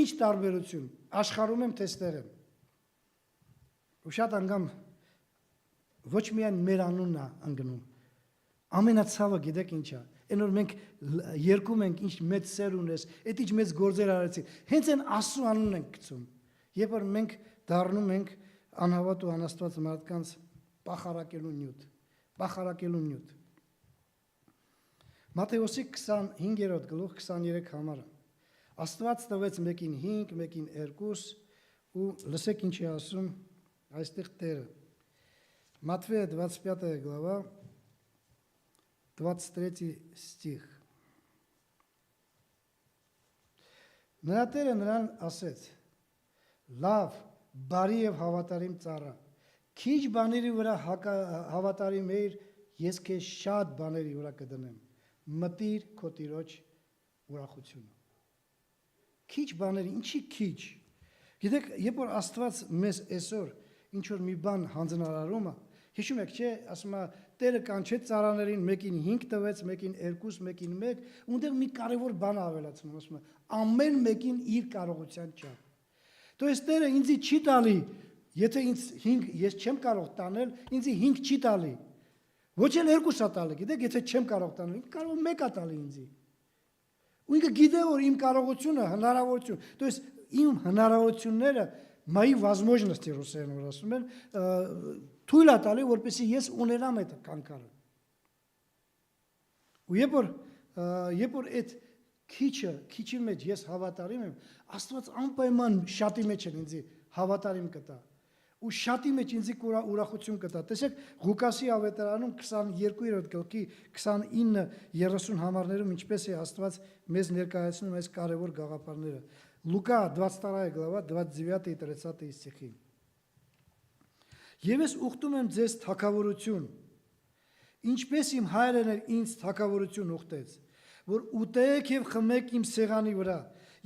Ինչ տարբերություն, աշխարհում եմ թե ստեղ եմ։ Ու շատ անգամ ոչ միայն մեր անունն է ընկնում։ Ամենացավը գիտեք ինչ է։ Այն որ մենք երկում ենք ինչ մեծ սեր ունես, այդ ինչ մեծ գործեր արեցի։ Հենց այն Աստծո անունն ենք գցում։ Երբ որ մենք դառնում ենք անհավատ ու անաստված մարդկանց պախարակելու նյութ։ Մատթեոսի 25-րդ գլուխ 23 համարը։ Աստված տվեց մեկին 5, մեկին 2 ու լսեք ինչ է ասում այստեղ Տերը։ Մատթեя 25 глава 23 стих։ Նրա Տերը նրան ասեց. լավ, բարի եւ հավատարիմ ծառա, քիչ բաների վրա հավատարիմ էիր, ես քեզ շատ բաների վրա կդնեմ։ Մտիր քո տիրոջ ուրախությունը։ Քիչ բաների, ինչի քիչ։ Գիտեք, երբ որ Աստված մեզ այսօր ինչ որ մի բան հանձնարարում է, հիշում եք, չէ, ասում է, Տերը կանչեց ծառաներին, մեկին 5 տվեց, մեկին 2, մեկին 1, ունդեղ մի կարևոր բան ավելացնում, ասում է, ամեն մեկին իր կարողության չափ։ То есть Տերը ինձի չի տալի, եթե ինձ 5 ես չեմ կարող տանել, ինձի 5 չի տալի։ Ոչ էլ 2 տալի, գիտեք, եթե չեմ կարող տանել, ինքը կարող 1 տալի ինձի։ Ու ինքը գիտե, որ իմ կարողությունը, հնարավորություն, то есть իմ հնարավորությունները, мои возможности, ռուսերեն ասում են, թույլ է տալի, որպեսզի ես ունենամ այդ կանկարը։ Ու երբ որ այդ քիչի մեջ ես հավատարիմ եմ, Աստված անպայման շատի մեջ են ինձի հավատարիմ կտա։ Ու շատի մեջ ինձի ուրախություն կտա։ Տեսեք Ղուկասի ավետարանում 22-րդ գլխի 29-30 համարներում ինչպես է Աստված մեզ ներկայացնում այս կարևոր գաղափարները։ Լուկա 22 глава 29 и 30 стихи։ Եվ ես ուխտում եմ ձեզ թագավորություն, ինչպես իմ հայրն էր ինձ թագավորություն ուխտեց, որ ուտեք եւ խմեք իմ սեղանի վրա,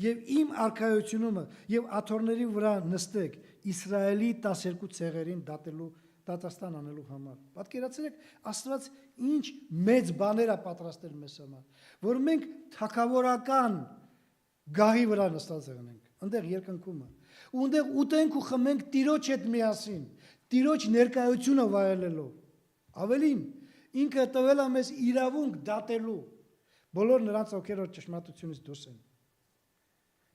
եւ իմ արքայությունումը եւ աթոռների վրա նստեք Իսրայելի 12 ցեղերին դատաստան անելու համար։ Պատկերացրեք, Աստված ինչ մեծ բաներ է պատրաստել մեզ համար, որ մենք թագավորական գահի վրա նստած ենք, այնտեղ երկնքում է, ու այնտեղ ուտենք ու խմենք Տիրոջ հետ միասին, Տիրոջ ներկայությունը վայելելով։ Ավելին, ինքը տվել է մեզ իրավունք դատելու բոլոր նրանց, ովքեր որ ճշմարտությունից դուրս են։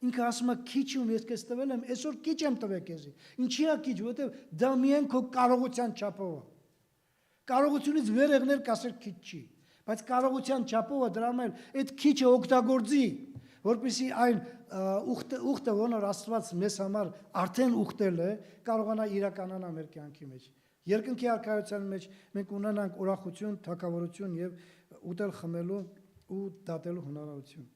Ինքը ասում է քիչ ում ես քեզ տվել եմ, այսօր քիչ եմ տվել քեզ։ Ինչի է քիչ, որովհետև դա միայն քո կարողության չափով է։ Կարողությունից վեր եղնել կասել քիչ չի, բայց կարողության չափով է դրամել այդ քիչը օգտագործի, որպեսզի այն ուխտը, որն Աստված մեզ համար արդեն ուխտել է, կարողանա իրականանալ մեր կյանքի մեջ։ Երկնքի արքայության մեջ մենք ունենանք ուրախություն, թակավորություն եւ ուտել խմելու ու դատելու հնարավորություն։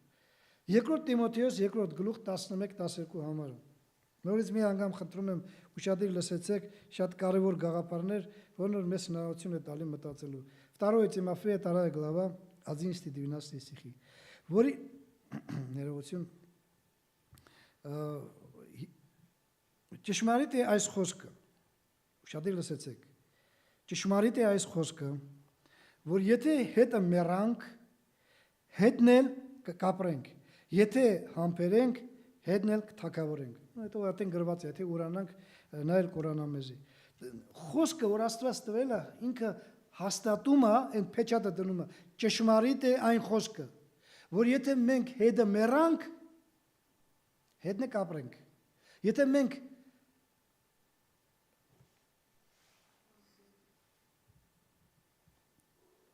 Երկրորդ Տիմոթեոս 2-րդ գլուխ 11-12 համարը։ Նորից մի անգամ խնդրում եմ ուշադիր լսեցեք, շատ կարևոր գաղափարներ, որոնք մեզ հնարավորություն է տալի մտածելու։ Второе Тимофея 2 глава 11-12 стихи. Որի ներողություն ճշմարիտ է այս խոսքը։ Ուշադիր լսեցեք։ Ճշմարիտ է այս խոսքը, որ եթե հետը մեռանք, հետն էլ կկապրենք, եթե համբերենք, հետն էլ կթակավորենք։ Հետո արդեն գրված է, եթե ուրանանք, նայել Կորանամեզի։ Խոսքը, որ Աստված տվել է, ինքը հաստատում է, այն փեչատը դնում է, ճշմարիտ է այն խոսքը, որ եթե մենք հետը մեռանք, հետն է կապրենք։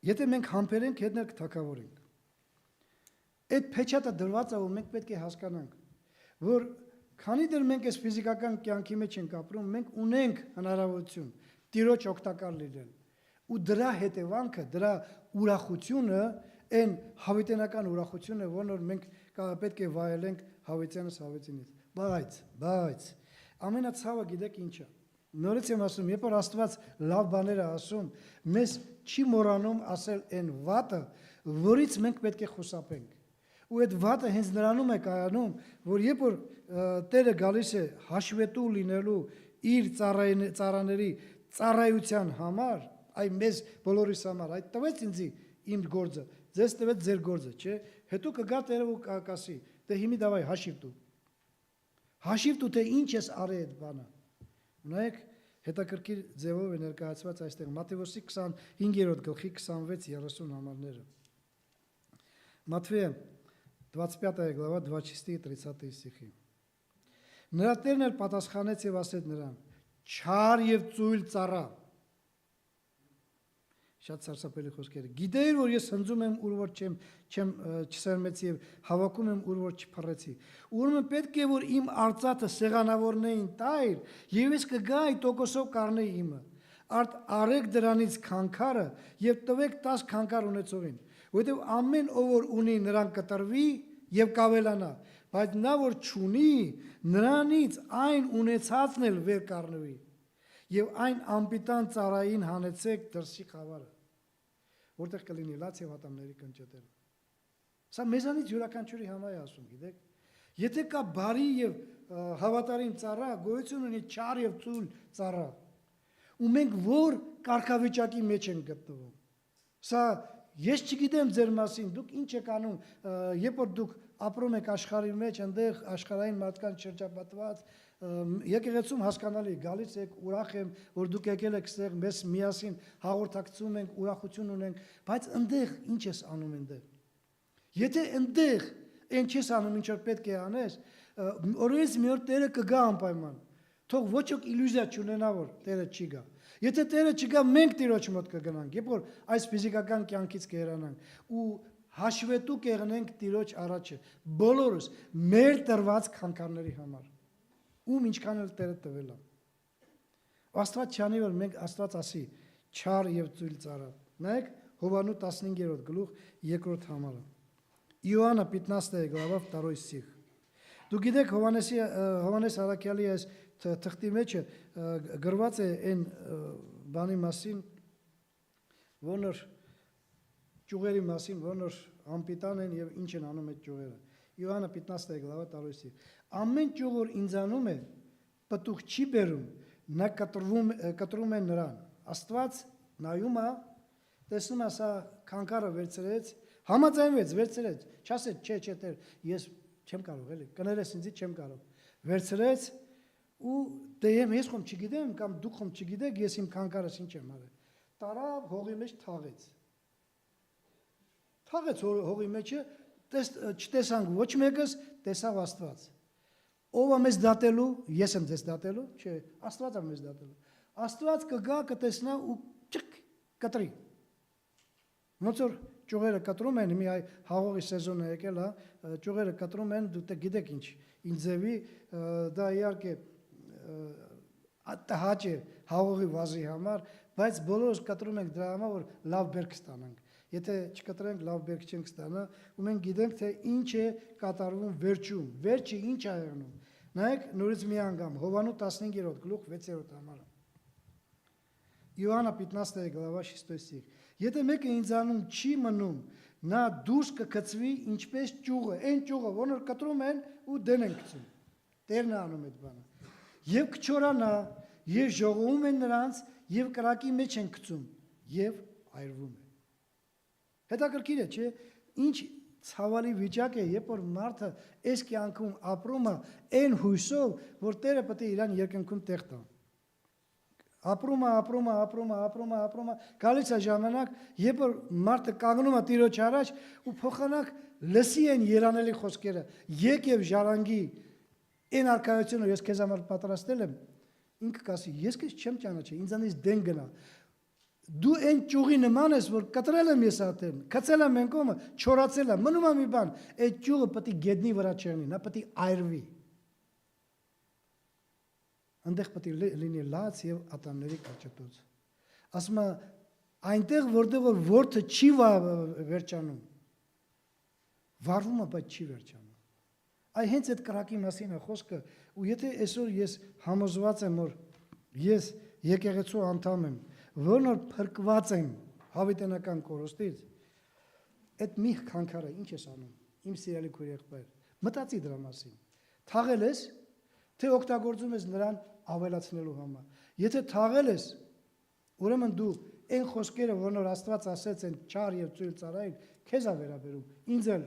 Եթե մենք համբերենք, հետն էլ կթակավորենք։ Այդ փեչատը դրված է, որ մենք պետք է հասկանանք, որ քանի դեռ մենք այս ֆիզիկական կյանքի մեջ ենք ապրում, մենք ունենք հնարավորություն Տիրոջ օգտակար լինել։ Ու դրա հետևանքը, դրա ուրախությունը, այն հավիտենական ուրախությունը, որն մենք պետք է վայելենք հավիտյանս հավիտենից։ Բայց ամենացավը գիտեք ինչ է։ Նորից եմ ասում, երբ որ Աստված լավ բաներ է ասում, մեզ չի մոռանում ասել այն վատը, որից մենք պետք է խուսափենք։ Ու այդ վատը հենց նրանում է կայանում, որ երբ որ Տերը գալիս է հաշվետու լինելու իր ծառաների ծառայության համար, այ մեզ բոլորիս համար, այդ տվեց ինձ իմ գործը, ձեզ տվեց ձեր գործը, չէ՞։ Հետո կգա Տերը ու կասի, դե հիմի դավայ հաշիվ տու։ Հաշիվ տու թե ինչ ես արել այդ բանը։ Ունեք հետաքրքիր ձևով է ներկայացված այստեղ Մատթեոսի 25-րդ գլխի 26-30 համարները։ Матфея 25 глава 24-30 стихи. Նրա տերն էլ պատասխանեց եւ ասեց նրան. «Չար եւ ծույլ ծառա»։ Շատ սարսափելի խոսքեր։ Գիտեիր, որ ես հնձում եմ ուր որ չսերմեցի եւ հավաքում եմ ուր որ չփռեցի։ Ուրեմն պետք է որ իմ արծաթը սեղանավորներին տայր եւ ես կգայի տոկոսով կառնեի իմը։ Արեք դրանից քանքարը եւ տվեք 10 քանքար ունեցողին, որովհետեւ ամեն ով որ ունի նրան կտրվի եւ կավելանա, բայց նա որ չունի, նրանից այն ունեցածն էլ վեր կառնվի։ Եվ այն անպիտան ծառային հանեցեք դրսի խավարը, որտեղ կլինի լաց եւ ատամների կնճտել։ Սա մեզանից յուրաքանչյուրի համար է ասում, գիտեք։ Եթե կա բարի եւ հավատարիմ ծառա, գոյություն ունի չար եւ ծույլ ծառա, ու մենք որ կարգավիճակի մեջ ենք գտնվում։ Սա ես չգիտեմ ձեր մասին, դուք ինչ եք անում, երբ որ դուք ապրում եք աշխարհի մեջ, այնտեղ աշխարհային մարդկանց շրջապատված, եկեղեցում հասկանալի, գալիս եք, ուրախ եմ, որ դուք եկել եք ստեղ, մեզ միասին հաղորդակցում ենք, ուրախություն ունենք, բայց այնտեղ ինչ ես անում այնտեղ։ Եթե այնտեղ այն չես անում, ինչ որ պետք է անես, օրինակ մի օր Տերը կգա անպայման։ Թող ոչ ոք իլյուզիա չունենա, որ Տերը չի գա։ Եթե Տերը չգա, մենք Տիրոջ մոտ կգնանք, երբ որ այս ֆիզիկական կյանքից կհեռանանք ու հաշվետու կեղնենք Տիրոջ առաջը, բոլորս մեր տրված քանքարների համար, ում ինչքան էլ Տերը տվել է։ Աստված չանի, որ մենք Աստված ասի, չար եւ ծույլ ծառա։ Նայեք Հովանու 15-րդ գլուխ 2-րդ համարը։ Иоанна 15 глава 2 стих. Դուք գիտեք Հովանես Արաքյալի այս թղթի մեջ գրված է այն բանի մասին, որոնց ճյուղերի մասին, որոնց անպիտան են եւ ինչ են անում այդ ճյուղերը։ Իոաննա 15 глава 2 стих. Ամեն ճյուղ որ ինձանում է, պտուղ չի բերում, նա կտրում է նրան։ Աստված նայում է, տեսնում է սա քանքարը վերցրեց, համաձայնվեց, վերցրեց, չասեց, չէ, Տեր, ես չեմ կարող, էլի, կներես ինձ չեմ կարող։ Վերցրեց ու դեմ ես խոմ չգիտեմ կամ դուք խոմ չգիտեք, ես իմ քանքարս ինչ եմ արել։ Տարավ հողի մեջ թաղեց։ Թաղեց հողի մեջը, չտեսանք ոչ մեկս, տեսավ Աստված։ Ով է մեզ դատելու, ես եմ ձեզ դատելու, չէ, Աստված է մեզ դատելու։ Աստված կգա, կտեսնա ու ճկ կտրի։ Ոնց որ ճյուղերը կտրում են, մի հաղողի սեզոնը եկել է, ճյուղերը կտրում են, դուք գիտեք ինչ, ինձևի դա իհարկե հաճ է, հաղողի վազի համար, բայց բոլորս կտրում ենք դրա համար, որ լավ բերք ստանանք։ Եթե չկտրենք, լավ բերք չենք ստանա, ու մենք գիտենք, թե ինչ է կատարվում վերջում, վերջը ինչ է եղնում։ Նայեք նորից մի անգամ, Հովանու 15-րդ գլուխ 6-րդ համարը։ Իոհաննա 15 глава 6 стих։ Եթե մեկը ինձանում չի մնում, նա դուրս կգցվի ինչպես ճյուղը, այն ճյուղը, որը կտրում են ու դեն են գցում։ Տերն է անում այդ բանը։ Եվ կչորանա, եւ ժողովում են նրանց, եւ կրակի մեջ են գցում, եւ այրվում է։ Հետաքրքիր է, չէ՞, ինչ ցավալի վիճակ է, երբ որ մարդը այս կյանքում ապրում է այն հույսով, որ Տերը պետք է իրան երկնքում տեղ տա։ Ապրում է, գալիս է ժամանակ, երբ որ մարդը կանգնում է Տիրոջ առաջ ու փոխանակ լսի են երանելի խոսքերը, եկև ժառանգի այն արքայությունը ես քեզ համար պատրաստել եմ, ինքը կասի, ես քեզ չեմ ճանաչի, ինձանից դեն գնա։ Դու այն ճյուղի նման ես, որ կտրել եմ ես ատեն, կծել եմ են կողմը, չորացել եմ, մնում է մի բան, այդ ճյուղը պետք է գետնի վրա չեղնի, նա պետք է այրվի։ Այնտեղ պետք է լինի լաց եւ ատամների կաճտոց։ Ասում է, այնտեղ որտեղ որ որդը չի վերջանում, վարվում է, բայց չի վերջանում։ Այ հենց այդ կրակի մասին է խոսքը, ու եթե այսօր ես համոզված եմ, որ ես եկեղեցու անդամ եմ, որն որ փրկված եմ հավիտենական կորստից, այդ մի քանքարը ինչ ես անում, իմ սիրելի քույր եղբայր, մտածի դրա մասին։ Թաղել ես, թե օգտագործում ես նրան ավելացնելու համար։ Եթե թաղել ես, ուրեմն դու այն խոսքերը, որն որ Աստված ասեց են չար եւ ծույլ ծառայել, քեզ է վերաբերում, ինձ էլ։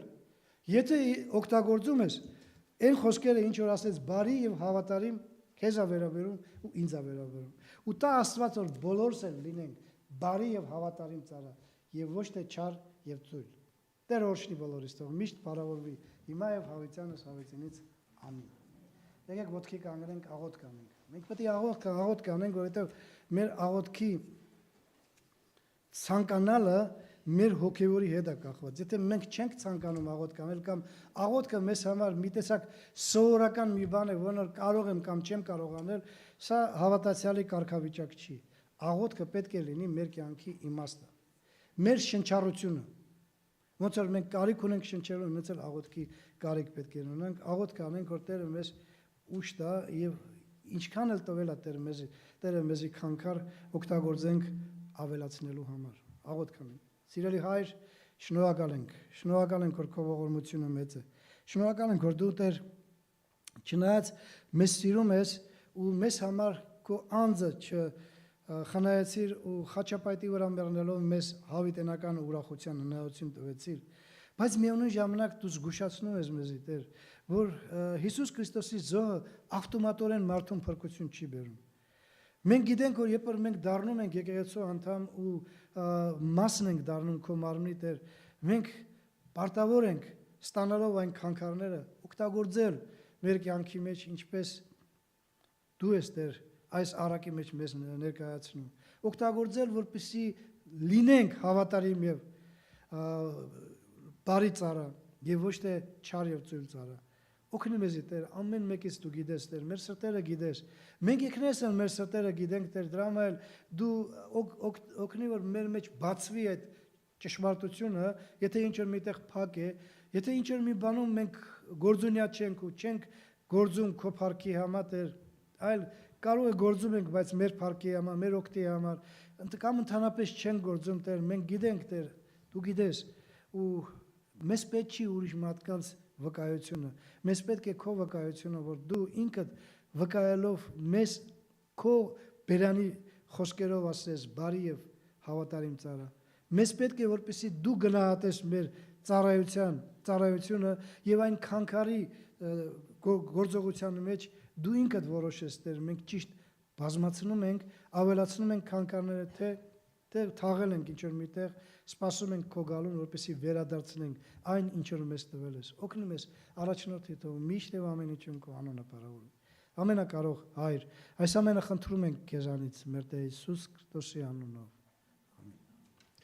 Եթե օգտագործում ես այն խոսքերը, ինչ որ ասեց բարի եւ հավատարիմ, քեզ է վերաբերում ու ինձ է վերաբերում։ Ու տա Աստված որ բոլորս էլ լինենք բարի եւ հավատարիմ ծառա եւ ոչ թե չար եւ ծույլ։ Տեր օրհնի բոլորիս թող միշտ բարավորվի հիմա եւ հավիտյանս հավիտենից ամին։ Եկեք ոտքի կանգնենք, աղոթք անենք։ Մենք պետք է աղոթք անենք, որովհետեւ մեր աղոթքի ցանկանալը մեր հոգևորի հետ է կախված։ Եթե մենք չենք ցանկանում աղոթք անել կամ աղոթքը մեզ համար մի տեսակ սովորական մի բան է, որը կարող եմ կամ չեմ կարող անել, սա հավատացյալի կարգավիճակ չի։ Աղոթքը պետք է լինի մեր կյանքի իմաստը, մեր շնչառությունը։ Ոնց որ մենք կարիք ունենք շնչելու, մեծ էլ աղոթքի կարիք պետք է ունենք, աղոթք անենք, որ Տերը մեզ ուշ տա եւ ինչքան էլ տվել է Տերը մեզի քանքար օգտագործենք ավելացնելու համար։ Աղոթք անենք։ Սիրելի Հայր, շնորհակալ ենք, որ քո ողորմությունը մեծ է։ Շնորհակալ ենք, որ դու Տեր չնայած մեզ սիրում ես ու մեզ համար քո անձը չխնայեցիր ու խաչապայտի վրա մեռնելով մեզ հավիտենական ուրախության հնարավորություն տվեցիր, բայց միևնույն ժամանակ դու զգուշացնում ես մեզի, Տեր, որ Հիսուս Քրիստոսի զոհը ավտոմատորեն մարդուն փրկություն չի բերում։ Մենք գիտենք, որ երբ մենք դառնում ենք եկեղեցու անդամ ու մասն ենք դառնում քո մարմնի, Տեր, մենք պարտավոր ենք ստանալով այն քանքարները օգտագործել մեր կյանքի մեջ, ինչպես դու ես, Տեր, այս առակի մեջ մեզ ներկայացնում։ Օգտագործել, որպեսզի լինենք հավատարիմ եւ բարի ծառա եւ ոչ թե չար եւ ծույլ ծառա։ Օգնի մեզ, Տեր, ամեն մեկից դու գիտես, Տեր, մեր սրտերը գիտես։ Մենք եկնես են մեր սրտերը գիտենք, Տեր, դրա համար դու օգնի, որ մեր մեջ բացվի այդ ճշմարտությունը, եթե ինչ-որ միտեղ փակ է, եթե ինչ-որ մի բանում մենք գործունյա չենք ու չենք գործում քո փառքի համար, Տեր, այլ կարող է գործում ենք, բայց մեր փառքի համար, մեր օգտի համար, կամ ընդհանրապես չենք գործում, Տեր, մենք գիտենք, Տեր, դու գիտես, ու մեզ պետք չի ուրիշ մարդկանց վկայությունը, մեզ պետք է քո վկայությունը, որ դու ինքդ վկայելով մեզ քո բերանի խոսքերով ասես բարի եւ հավատարիմ ծառա։ Մեզ պետք է որպեսզի դու գնահատես մեր ծառայությունը եւ այն քանքարի գործողության մեջ դու ինքդ որոշես, Տեր, մենք ճիշտ բազմացնում ենք, ավելացնում ենք քանքարները, թե թաղել ենք ինչ-որ միտեղ, սպասում ենք քո գալուն, որպեսզի վերադարձնենք այն, ինչ որ մեզ տվել ես։ Օգնում ես առաջնորդի թող միշտ եւ ամեն ինչում քո անունը բարավորում։ Ամենակարող Հայր, այս ամենը խնդրում ենք քեզանից, մեր Տեր Հիսուս Քրիստոսի անունով։